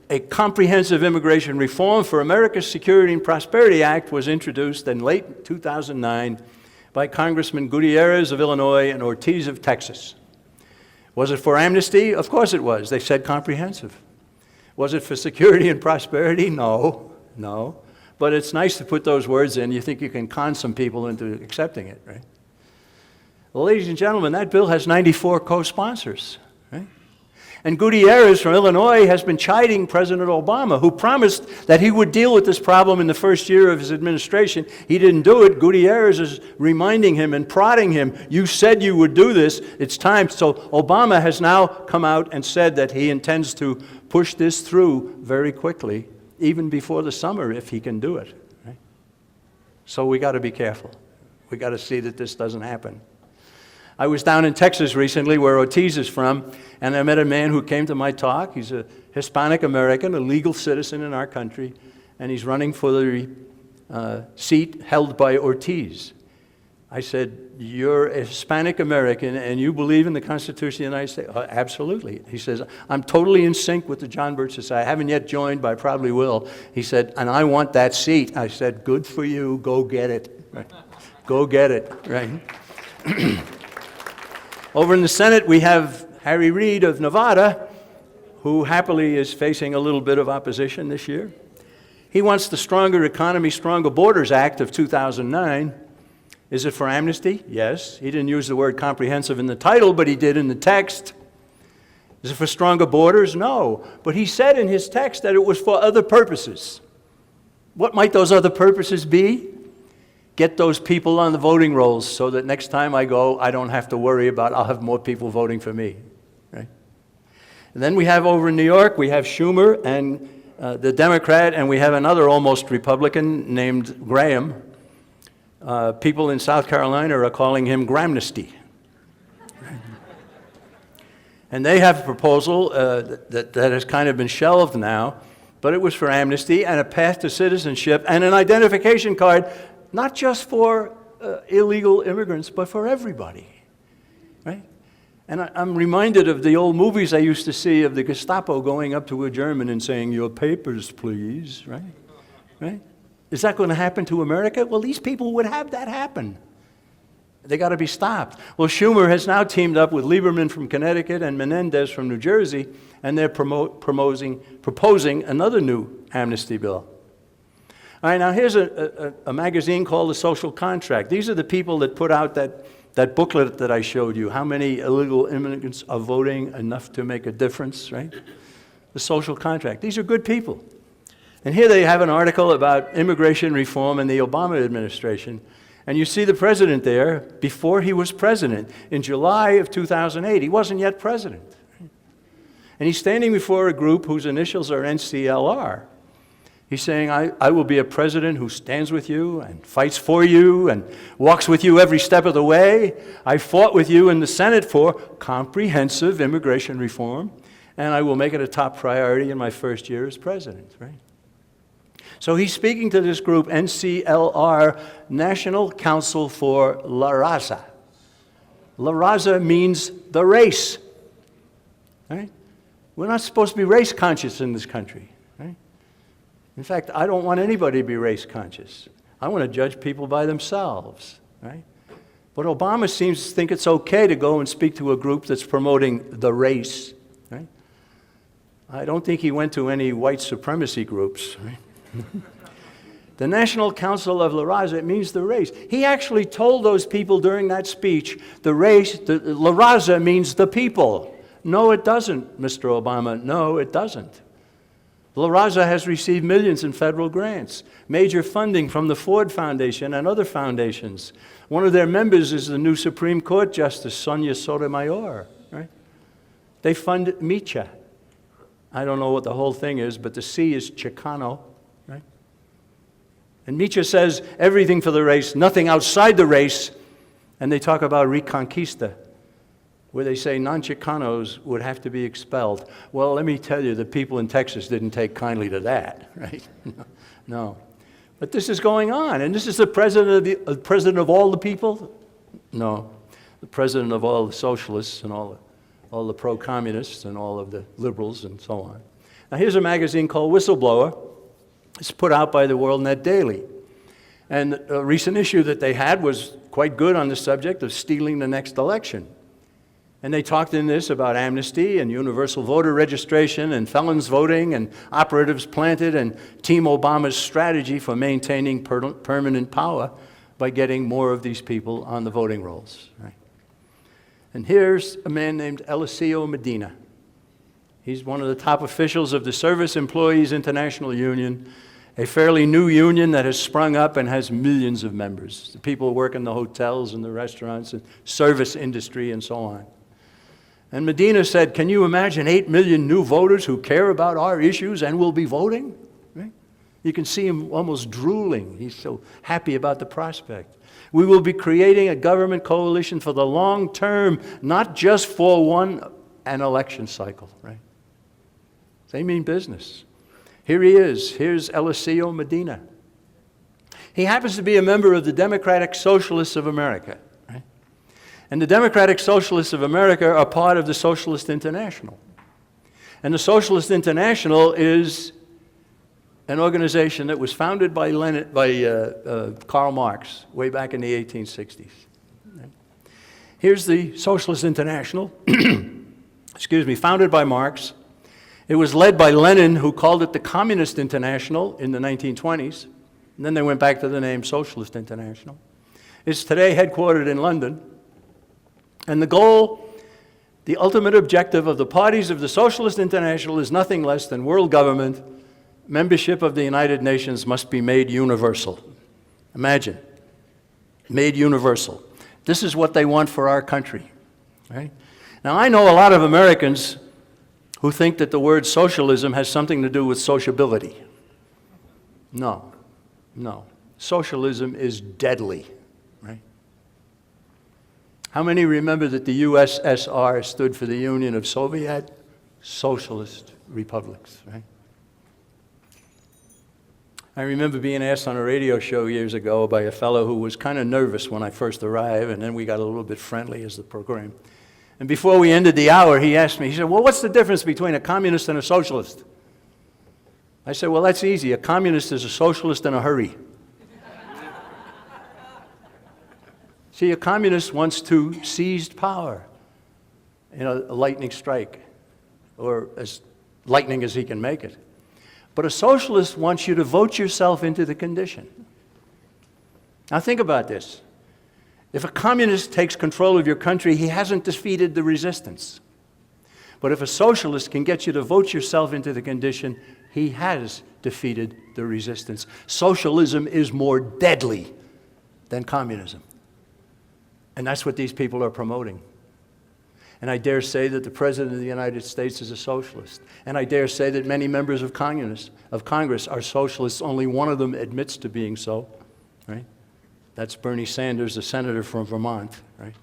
a comprehensive immigration reform for America's Security and Prosperity Act was introduced in late 2009 by Congressman Gutierrez of Illinois and Ortiz of Texas. Was it for amnesty? Of course it was. They said comprehensive. Was it for security and prosperity? No, no. But it's nice to put those words in. You think you can con some people into accepting it, right? Well, ladies and gentlemen, that bill has 94 co-sponsors, right? And Gutierrez from Illinois has been chiding President Obama, who promised that he would deal with this problem in the first year of his administration. He didn't do it. Gutierrez is reminding him and prodding him, you said you would do this, it's time. So Obama has now come out and said that he intends to push this through very quickly, even before the summer, if he can do it. Right? So we got to be careful. We got to see that this doesn't happen. I was down in Texas recently, where Ortiz is from, and I met a man who came to my talk. He's a Hispanic American, a legal citizen in our country, and he's running for the seat held by Ortiz. I said, you're a Hispanic American and you believe in the Constitution of the United States? Oh, absolutely. He says, I'm totally in sync with the John Birch Society. I haven't yet joined, but I probably will. He said, and I want that seat. I said, good for you, go get it. Right. Go get it, right? Over in the Senate, we have Harry Reid of Nevada, who happily is facing a little bit of opposition this year. He wants the Stronger Economy, Stronger Borders Act of 2009. Is it for amnesty? Yes. He didn't use the word comprehensive in the title, but he did in the text. Is it for stronger borders? No. But he said in his text that it was for other purposes. What might those other purposes be? Get those people on the voting rolls so that next time I go, I don't have to worry about I'll have more people voting for me. Right? And then we have over in New York, we have Schumer and the Democrat, and we have another almost Republican named Graham. People in South Carolina are calling him Gramnesty. And they have a proposal that has kind of been shelved now, but it was for amnesty and a path to citizenship and an identification card, not just for illegal immigrants, but for everybody, right? And I'm reminded of the old movies I used to see of the Gestapo going up to a German and saying, your papers, please, right? Right? Is that going to happen to America? Well, these people would have that happen. They got to be stopped. Well, Schumer has now teamed up with Lieberman from Connecticut and Menendez from New Jersey, and they're proposing another new amnesty bill. All right, now here's a magazine called The Social Contract. These are the people that put out that booklet that I showed you. How many illegal immigrants are voting enough to make a difference, right? The Social Contract. These are good people. And here they have an article about immigration reform in the Obama administration. And you see the president there before he was president in July of 2008. He wasn't yet president. And he's standing before a group whose initials are NCLR. He's saying, I will be a president who stands with you and fights for you and walks with you every step of the way. I fought with you in the Senate for comprehensive immigration reform, and I will make it a top priority in my first year as president, right? So he's speaking to this group, NCLR, National Council for La Raza. La Raza means the race, right? We're not supposed to be race conscious in this country, right? In fact, I don't want anybody to be race conscious. I want to judge people by themselves, right? But Obama seems to think it's okay to go and speak to a group that's promoting the race, right? I don't think he went to any white supremacy groups, right? The National Council of La Raza, it means the race. He actually told those people during that speech, the race, La Raza means the people. No, it doesn't, Mr. Obama. No, it doesn't. La Raza has received millions in federal grants, major funding from the Ford Foundation and other foundations. One of their members is the new Supreme Court Justice, Sonia Sotomayor, right? They fund Micha. I don't know what the whole thing is, but the C is Chicano, right? And Micha says everything for the race, nothing outside the race, and they talk about Reconquista, where they say non-Chicanos would have to be expelled. Well, let me tell you, the people in Texas didn't take kindly to that, right? No. But this is going on, and this is the president of all the people? No. The president of all the socialists and all the pro-communists and all of the liberals and so on. Now here's a magazine called Whistleblower. It's put out by the WorldNet Daily. And a recent issue that they had was quite good on the subject of stealing the next election. And they talked in this about amnesty and universal voter registration and felons voting and operatives planted and Team Obama's strategy for maintaining permanent power by getting more of these people on the voting rolls. Right? And here's a man named Eliseo Medina. He's one of the top officials of the Service Employees International Union, a fairly new union that has sprung up and has millions of members. The people who work in the hotels and the restaurants and service industry and so on. And Medina said, can you imagine 8 million new voters who care about our issues and will be voting? Right? You can see him almost drooling. He's so happy about the prospect. We will be creating a government coalition for the long term, not just for an election cycle, right? They mean business. Here he is. Here's Eliseo Medina. He happens to be a member of the Democratic Socialists of America. And the Democratic Socialists of America are part of the Socialist International. And the Socialist International is an organization that was founded by Karl Marx way back in the 1860s. Here's the Socialist International, founded by Marx. It was led by Lenin, who called it the Communist International in the 1920s. And then they went back to the name Socialist International. It's today headquartered in London. And the goal, the ultimate objective of the parties of the Socialist International is nothing less than world government. Membership of the United Nations must be made universal. Imagine, made universal. This is what they want for our country. Right? Now, I know a lot of Americans who think that the word socialism has something to do with sociability. No, no. Socialism is deadly. How many remember that the USSR stood for the Union of Soviet Socialist Republics, right? I remember being asked on a radio show years ago by a fellow who was kind of nervous when I first arrived, and then we got a little bit friendly as the program. And before we ended the hour, he asked me, he said, well, what's the difference between a communist and a socialist? I said, well, that's easy. A communist is a socialist in a hurry. See, a communist wants to seize power in a lightning strike, or as lightning as he can make it. But a socialist wants you to vote yourself into the condition. Now think about this. If a communist takes control of your country, he hasn't defeated the resistance. But if a socialist can get you to vote yourself into the condition, he has defeated the resistance. Socialism is more deadly than communism. And that's what these people are promoting. And I dare say that the President of the United States is a socialist. And I dare say that many members of Congress are socialists. Only one of them admits to being so, right? That's Bernie Sanders, the senator from Vermont, right?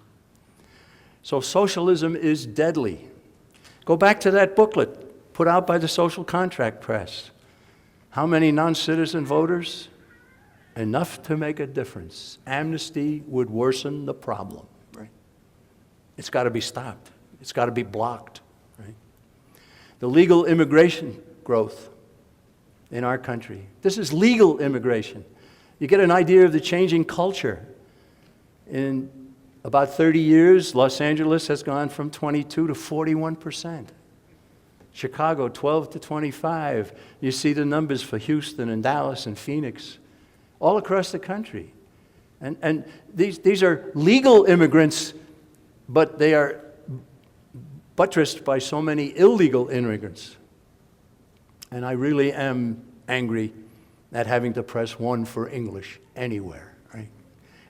So socialism is deadly. Go back to that booklet put out by the Social Contract Press. How many non-citizen voters? Enough to make a difference. Amnesty would worsen the problem, right? It's got to be stopped. It's got to be blocked, right? The legal immigration growth in our country. This is legal immigration. You get an idea of the changing culture. In about 30 years, Los Angeles has gone from 22 to 41%. Chicago, 12 to 25. You see the numbers for Houston and Dallas and Phoenix, all across the country. And these are legal immigrants, but they are buttressed by so many illegal immigrants. And I really am angry at having to press 1 for English anywhere, right?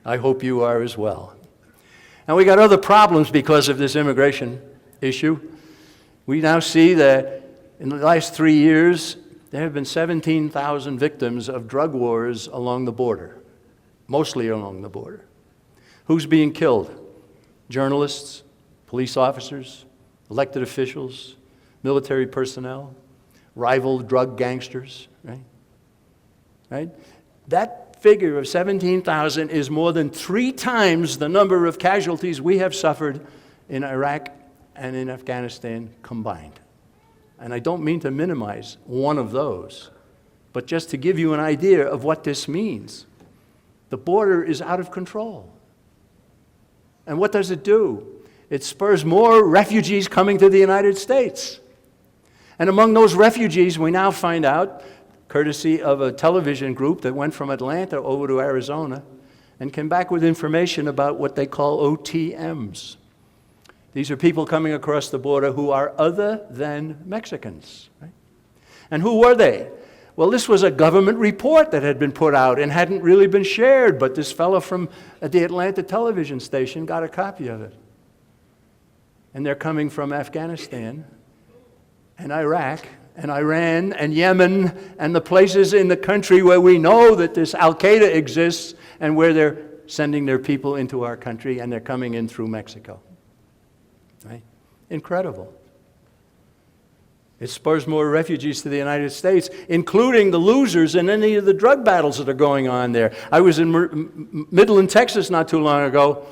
I hope you are as well. And we got other problems because of this immigration issue. We now see that in the last 3 years, there have been 17,000 victims of drug wars along the border, mostly along the border. Who's being killed? Journalists, police officers, elected officials, military personnel, rival drug gangsters, right? Right? That figure of 17,000 is more than 3 times the number of casualties we have suffered in Iraq and in Afghanistan combined. And I don't mean to minimize one of those, but just to give you an idea of what this means. The border is out of control. And what does it do? It spurs more refugees coming to the United States. And among those refugees, we now find out, courtesy of a television group that went from Atlanta over to Arizona and came back with information about what they call OTMs. These are people coming across the border who are other than Mexicans, right? And who were they? Well, this was a government report that had been put out and hadn't really been shared, but this fellow from the Atlanta television station got a copy of it. And they're coming from Afghanistan and Iraq and Iran and Yemen and the places in the country where we know that this Al-Qaeda exists and where they're sending their people into our country, and they're coming in through Mexico. Right? Incredible. It spurs more refugees to the United States, including the losers in any of the drug battles that are going on there. I was in Midland, Texas not too long ago,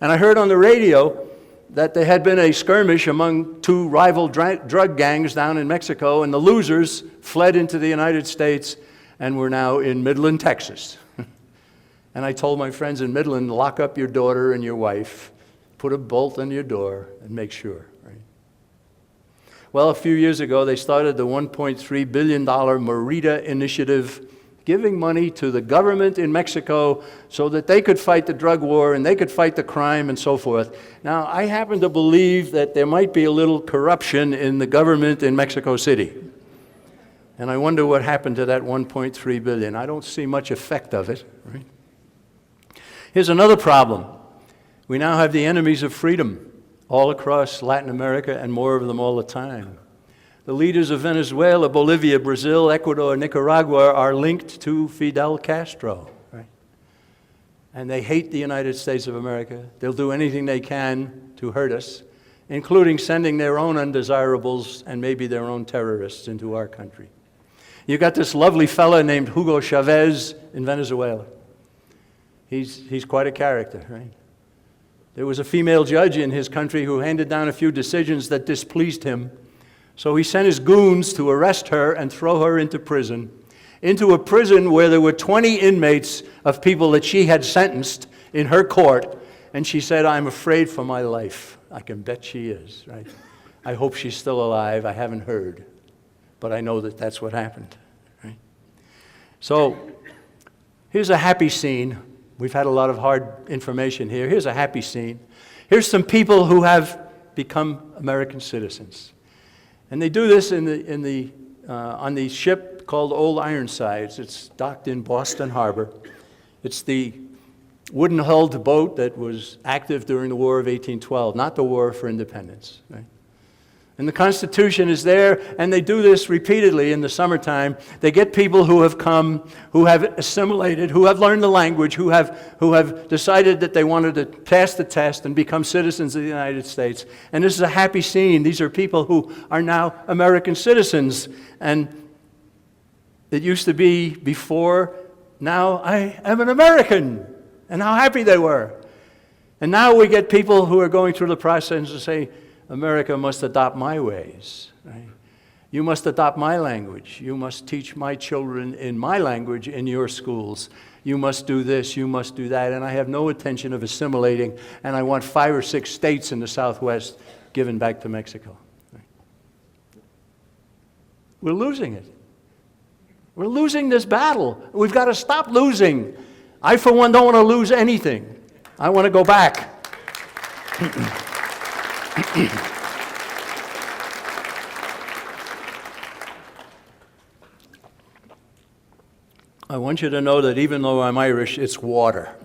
and I heard on the radio that there had been a skirmish among 2 rival drug gangs down in Mexico, and the losers fled into the United States and were now in Midland, Texas. And I told my friends in Midland, lock up your daughter and your wife, put a bolt on your door, and make sure. Right? Well, a few years ago, they started the $1.3 billion Merida Initiative, giving money to the government in Mexico so that they could fight the drug war and they could fight the crime and so forth. Now, I happen to believe that there might be a little corruption in the government in Mexico City. And I wonder what happened to that $1.3 billion. I don't see much effect of it. Right? Here's another problem. We now have the enemies of freedom all across Latin America, and more of them all the time. The leaders of Venezuela, Bolivia, Brazil, Ecuador, Nicaragua are linked to Fidel Castro. Right? And they hate the United States of America. They'll do anything they can to hurt us, including sending their own undesirables and maybe their own terrorists into our country. You've got this lovely fella named Hugo Chavez in Venezuela. He's quite a character, right? There was a female judge in his country who handed down a few decisions that displeased him. So he sent his goons to arrest her and throw her into a prison where there were 20 inmates of people that she had sentenced in her court. And she said, I'm afraid for my life. I can bet she is, right? I hope she's still alive. I haven't heard. But I know that that's what happened, right? So here's a happy scene. We've had a lot of hard information here. Here's a happy scene. Here's some people who have become American citizens. And they do this on the ship called Old Ironsides. It's docked in Boston Harbor. It's the wooden-hulled boat that was active during the War of 1812, not the War for Independence. Right? And the Constitution is there, and they do this repeatedly in the summertime. They get people who have come, who have assimilated, who have learned the language, who have decided that they wanted to pass the test and become citizens of the United States. And this is a happy scene. These are people who are now American citizens. And it used to be before, now I am an American. And how happy they were. And now we get people who are going through the process and say, America must adopt my ways. Right? You must adopt my language. You must teach my children in my language in your schools. You must do this, you must do that. And I have no intention of assimilating, and I want 5 or 6 states in the Southwest given back to Mexico. Right? We're losing it. We're losing this battle. We've got to stop losing. I, for one, don't want to lose anything. I want to go back. I want you to know that even though I'm Irish, it's water.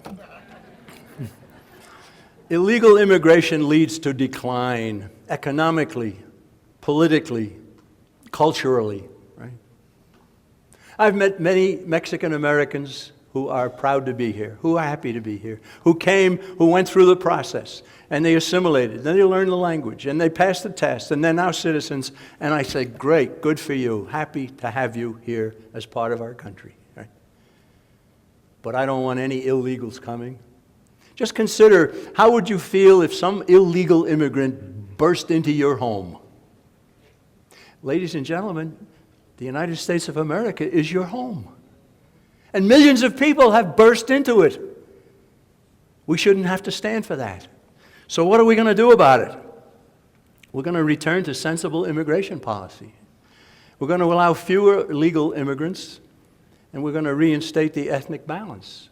Illegal immigration leads to decline economically, politically, culturally. Right? I've met many Mexican Americans who are proud to be here, who are happy to be here, who came, who went through the process, and they assimilated, then they learned the language, and they passed the test, and they're now citizens, and I say, great, good for you, happy to have you here as part of our country. Right? But I don't want any illegals coming. Just consider, how would you feel if some illegal immigrant burst into your home? Ladies and gentlemen, the United States of America is your home. And millions of people have burst into it. We shouldn't have to stand for that. So what are we going to do about it? We're going to return to sensible immigration policy. We're going to allow fewer legal immigrants, and we're going to reinstate the ethnic balance.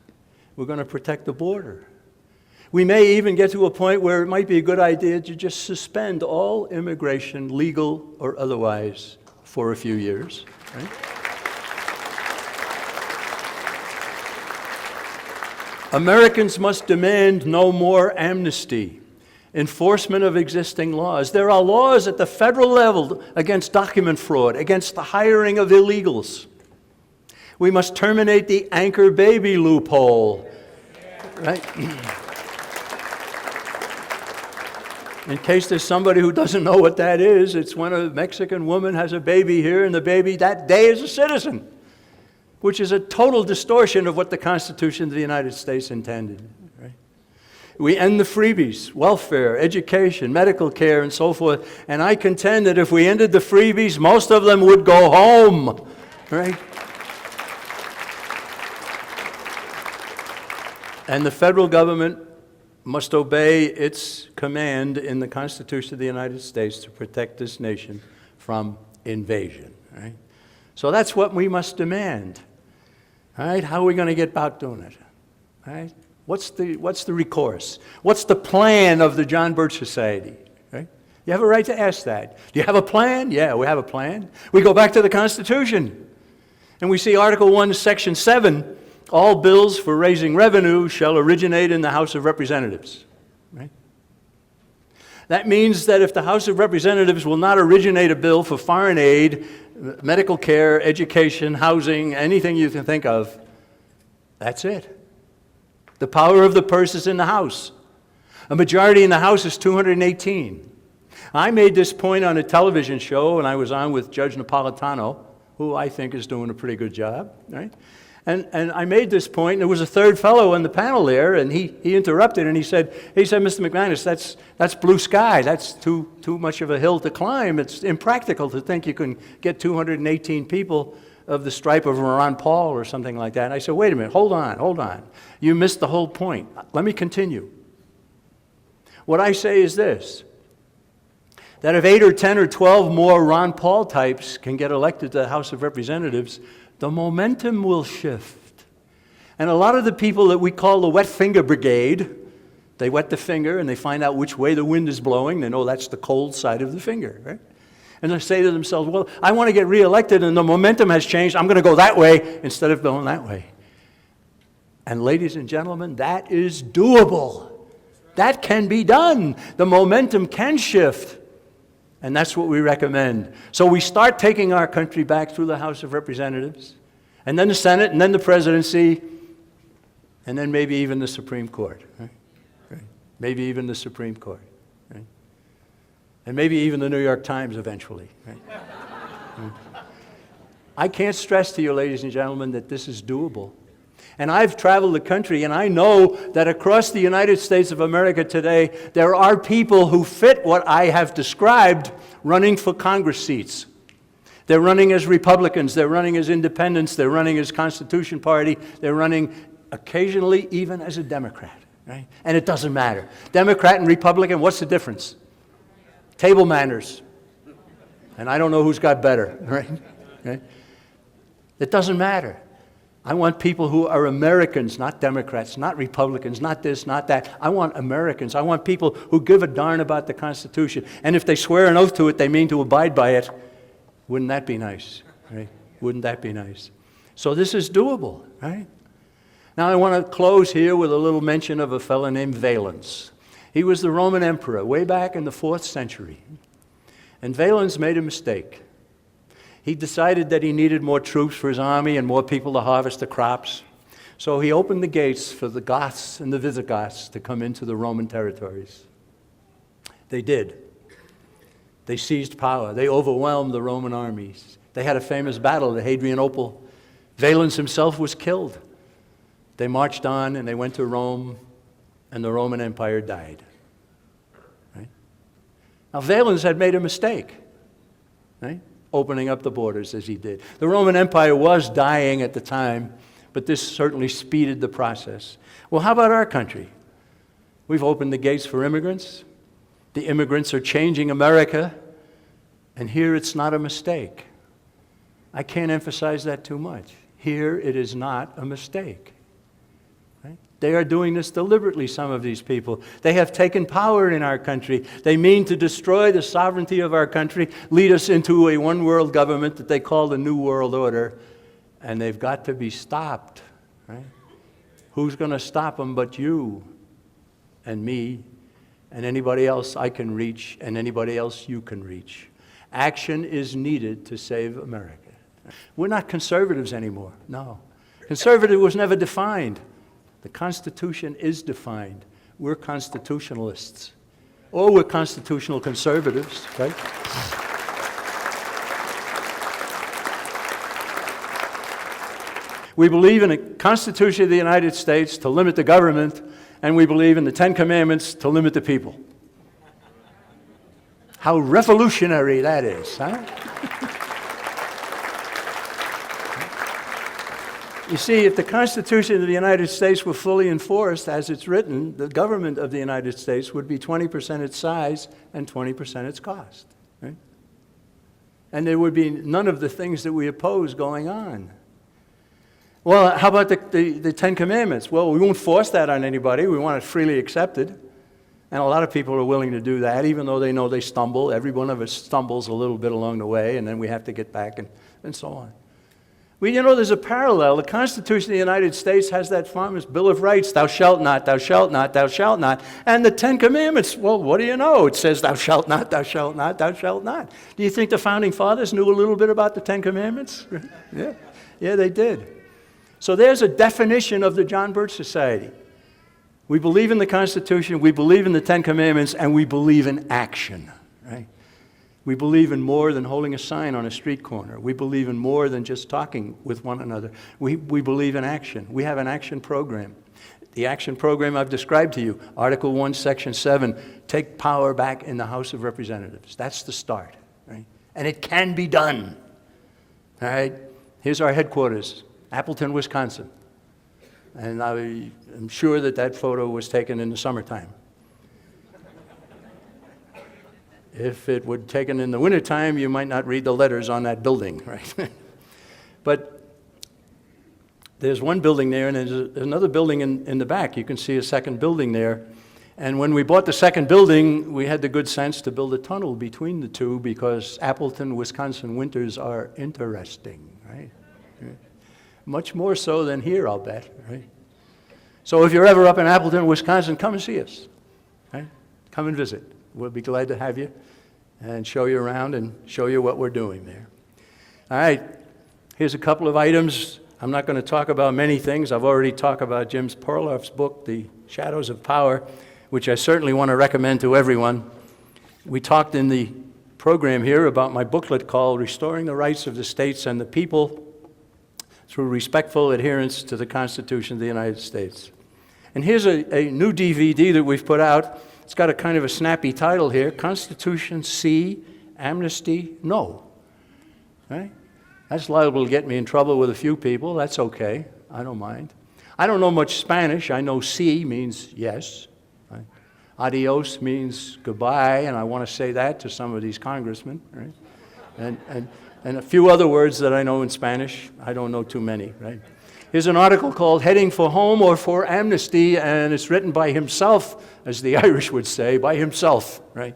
We're going to protect the border. We may even get to a point where it might be a good idea to just suspend all immigration, legal or otherwise, for a few years. Right? Americans must demand no more amnesty, enforcement of existing laws. There are laws at the federal level against document fraud, against the hiring of illegals. We must terminate the anchor baby loophole. Right? In case there's somebody who doesn't know what that is, it's when a Mexican woman has a baby here and the baby that day is a citizen, which is a total distortion of what the Constitution of the United States intended. Right? We end the freebies, welfare, education, medical care, and so forth. And I contend that if we ended the freebies, most of them would go home. Right? And the federal government must obey its command in the Constitution of the United States to protect this nation from invasion. Right? So that's what we must demand. All right, how are we going to get about doing it? All right, what's the recourse? What's the plan of the John Birch Society? Right? You have a right to ask that. Do you have a plan? Yeah, we have a plan. We go back to the Constitution, and we see Article 1, Section 7, all bills for raising revenue shall originate in the House of Representatives. Right? That means that if the House of Representatives will not originate a bill for foreign aid, medical care, education, housing, anything you can think of, that's it. The power of the purse is in the House. A majority in the House is 218. I made this point on a television show, and I was on with Judge Napolitano, who I think is doing a pretty good job, right? And I made this point, and there was a third fellow on the panel there, and he interrupted, and he said, Mr. McManus, that's blue sky. That's too much of a hill to climb. It's impractical to think you can get 218 people of the stripe of Ron Paul or something like that. And I said, wait a minute, hold on. You missed the whole point. Let me continue. What I say is this, that if 8 or 10 or 12 more Ron Paul types can get elected to the House of Representatives, the momentum will shift. And a lot of the people that we call the wet finger brigade, they wet the finger and they find out which way the wind is blowing. They know that's the cold side of the finger, right? And they say to themselves, well, I want to get reelected and the momentum has changed. I'm going to go that way instead of going that way. And ladies and gentlemen, that is doable. That can be done. The momentum can shift. And that's what we recommend. So we start taking our country back through the House of Representatives, and then the Senate, and then the presidency, and then maybe even the Supreme Court. Right? Right. Maybe even the Supreme Court. Right? And maybe even the New York Times eventually. Right? Right. I can't stress to you, ladies and gentlemen, that this is doable. And I've traveled the country, and I know that across the United States of America today, there are people who fit what I have described running for Congress seats. They're running as Republicans, they're running as independents, they're running as Constitution Party, they're running occasionally even as a Democrat, right? And it doesn't matter. Democrat and Republican, what's the difference? Table manners. And I don't know who's got better, right? Okay? It doesn't matter. I want people who are Americans, not Democrats, not Republicans, not this, not that. I want Americans. I want people who give a darn about the Constitution. And if they swear an oath to it, they mean to abide by it. Wouldn't that be nice? Right? Wouldn't that be nice? So this is doable, right? Now I want to close here with a little mention of a fellow named Valens. He was the Roman emperor way back in the 4th century. And Valens made a mistake. He decided that he needed more troops for his army and more people to harvest the crops. So he opened the gates for the Goths and the Visigoths to come into the Roman territories. They did. They seized power. They overwhelmed the Roman armies. They had a famous battle at Hadrianople. Valens himself was killed. They marched on and they went to Rome, and the Roman Empire died. Right? Now Valens had made a mistake. Right? Opening up the borders as he did. The Roman Empire was dying at the time, but this certainly speeded the process. Well, how about our country? We've opened the gates for immigrants. The immigrants are changing America, and here it's not a mistake. I can't emphasize that too much. Here it is not a mistake. Right? They are doing this deliberately, some of these people. They have taken power in our country. They mean to destroy the sovereignty of our country, lead us into a one-world government that they call the New World Order, and they've got to be stopped. Right? Who's going to stop them but you and me and anybody else I can reach and anybody else you can reach? Action is needed to save America. We're not conservatives anymore, no. Conservative was never defined. The Constitution is defined. We're constitutionalists. Or we're constitutional conservatives, right? We believe in a Constitution of the United States to limit the government, and we believe in the 10 Commandments to limit the people. How revolutionary that is, huh? You see, if the Constitution of the United States were fully enforced as it's written, the government of the United States would be 20% its size and 20% its cost. Right? And there would be none of the things that we oppose going on. Well, how about the 10 Commandments? Well, we won't force that on anybody. We want it freely accepted. And a lot of people are willing to do that, even though they know they stumble. Every one of us stumbles a little bit along the way, and then we have to get back and so on. Well, you know, there's a parallel. The Constitution of the United States has that famous Bill of Rights, thou shalt not, thou shalt not, thou shalt not. And the 10 Commandments, well, what do you know? It says thou shalt not, thou shalt not, thou shalt not. Do you think the Founding Fathers knew a little bit about the 10 Commandments? Yeah. Yeah, they did. So there's a definition of the John Birch Society. We believe in the Constitution, we believe in the 10 Commandments, and we believe in action, right? We believe in more than holding a sign on a street corner. We believe in more than just talking with one another. We believe in action. We have an action program. The action program I've described to you, Article 1, Section 7, take power back in the House of Representatives. That's the start, right? And it can be done, all right? Here's our headquarters, Appleton, Wisconsin. And I'm sure that photo was taken in the summertime. If it were taken in the wintertime, you might not read the letters on that building, right? But there's one building there, and there's another building in the back. You can see a second building there. And when we bought the second building, we had the good sense to build a tunnel between the two because Appleton, Wisconsin winters are interesting, right? Much more so than here, I'll bet, right? So if you're ever up in Appleton, Wisconsin, come and see us. Right? Come and visit. We'll be glad to have you and show you around and show you what we're doing there. All right, here's a couple of items. I'm not going to talk about many things. I've already talked about Jim Perloff's book, The Shadows of Power, which I certainly want to recommend to everyone. We talked in the program here about my booklet called Restoring the Rights of the States and the People through Respectful Adherence to the Constitution of the United States. And here's a new DVD that we've put out. It's got a kind of a snappy title here, Constitution See, Amnesty No. Right? That's liable to get me in trouble with a few people. That's okay. I don't mind. I don't know much Spanish. I know sí means yes. Right? Adios means goodbye, and I want to say that to some of these congressmen. Right? And a few other words that I know in Spanish. I don't know too many. Right? Here's an article called Heading for Home or for Amnesty, and it's written by himself, as the Irish would say, by himself. Right?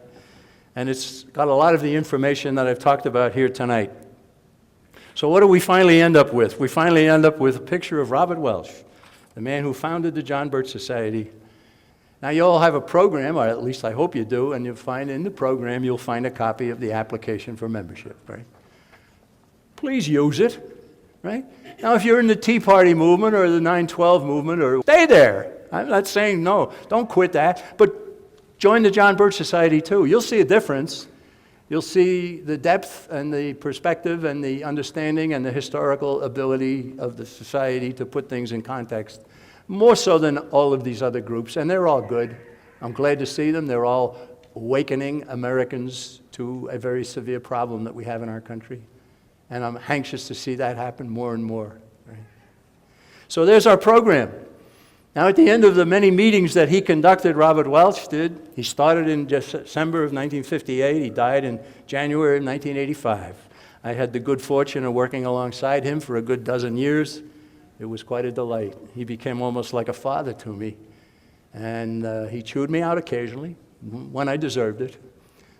And it's got a lot of the information that I've talked about here tonight. So what do we finally end up with? We finally end up with a picture of Robert Welch, the man who founded the John Birch Society. Now you all have a program, or at least I hope you do, and you'll find in the program, you'll find a copy of the application for membership, right? Please use it, right? Now if you're in the Tea Party movement or the 9/12 movement, or stay there. I'm not saying no, don't quit that, but join the John Birch Society too. You'll see a difference. You'll see the depth and the perspective and the understanding and the historical ability of the society to put things in context, more so than all of these other groups, and they're all good. I'm glad to see them. They're all awakening Americans to a very severe problem that we have in our country, and I'm anxious to see that happen more and more. Right? So there's our program. Now, at the end of the many meetings that he conducted, Robert Welch did, he started in December of 1958. He died in January of 1985. I had the good fortune of working alongside him for a good dozen years. It was quite a delight. He became almost like a father to me. And he chewed me out occasionally, when I deserved it.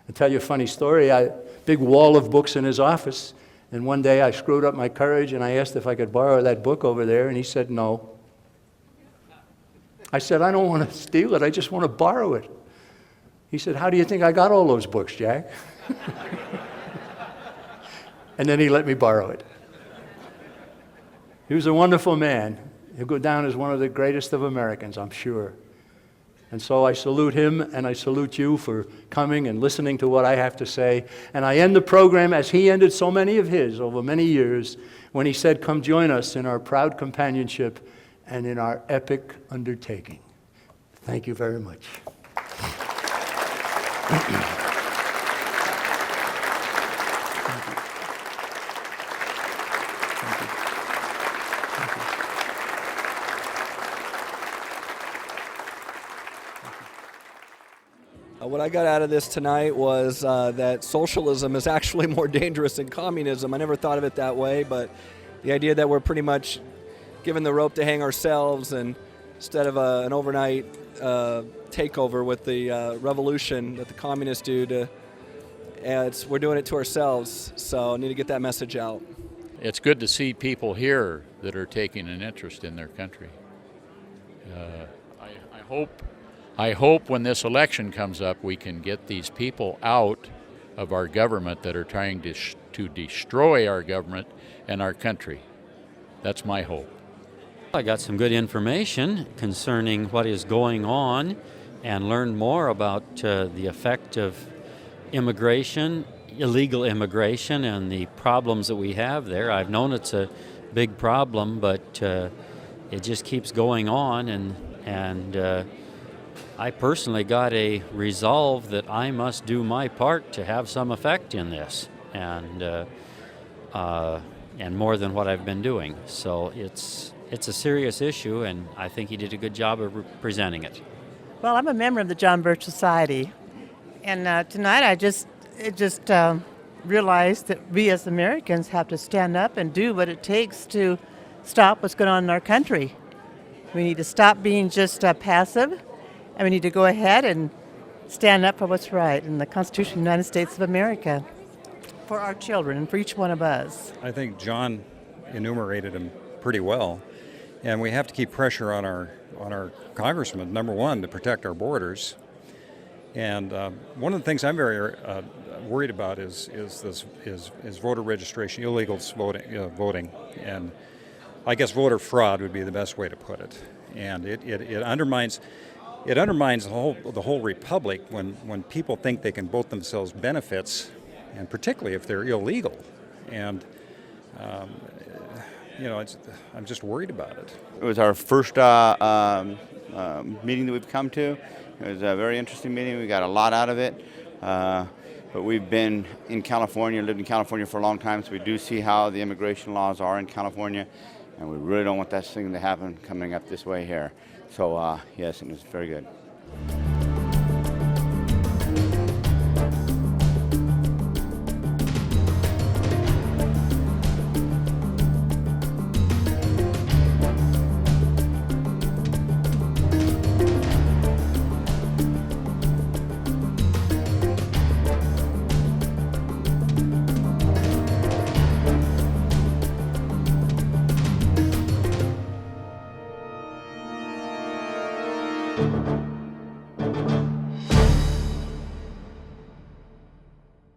I'll tell you a funny story. Big wall of books in his office. And one day I screwed up my courage and I asked if I could borrow that book over there, and he said no. I said, I don't want to steal it, I just want to borrow it. He said, how do you think I got all those books, Jack? And then he let me borrow it. He was a wonderful man. He'll go down as one of the greatest of Americans, I'm sure. And so I salute him, and I salute you for coming and listening to what I have to say. And I end the program as he ended so many of his over many years, when he said, come join us in our proud companionship and in our epic undertaking. Thank you very much. What I got out of this tonight was that socialism is actually more dangerous than communism. I never thought of it that way, but the idea that we're pretty much given the rope to hang ourselves, and instead of an overnight takeover with the revolution that the communists do, we're doing it to ourselves. So I need to get that message out. It's good to see people here that are taking an interest in their country. I hope when this election comes up, we can get these people out of our government that are trying to destroy our government and our country. That's my hope. I got some good information concerning what is going on and learned more about the effect of immigration, illegal immigration, and the problems that we have there. I've known it's a big problem, but it just keeps going on, and I personally got a resolve that I must do my part to have some effect in this, and more than what I've been doing. So it's a serious issue, and I think he did a good job of presenting it. Well, I'm a member of the John Birch Society, and tonight I just realized that we as Americans have to stand up and do what it takes to stop what's going on in our country. We need to stop being just passive, and we need to go ahead and stand up for what's right in the Constitution of the United States of America for our children and for each one of us. I think John enumerated them pretty well. And we have to keep pressure on our congressmen, number one, to protect our borders. And one of the things I'm very worried about is voter registration, illegals voting, and I guess voter fraud would be the best way to put it. And it undermines the whole republic when people think they can vote themselves benefits, and particularly if they're illegal. And I'm just worried about it. It was our first meeting that we've come to. It was a very interesting meeting. We got a lot out of it. But we've been in California, lived in California for a long time, so we do see how the immigration laws are in California, and we really don't want that thing to happen coming up this way here. So, yes, it was very good.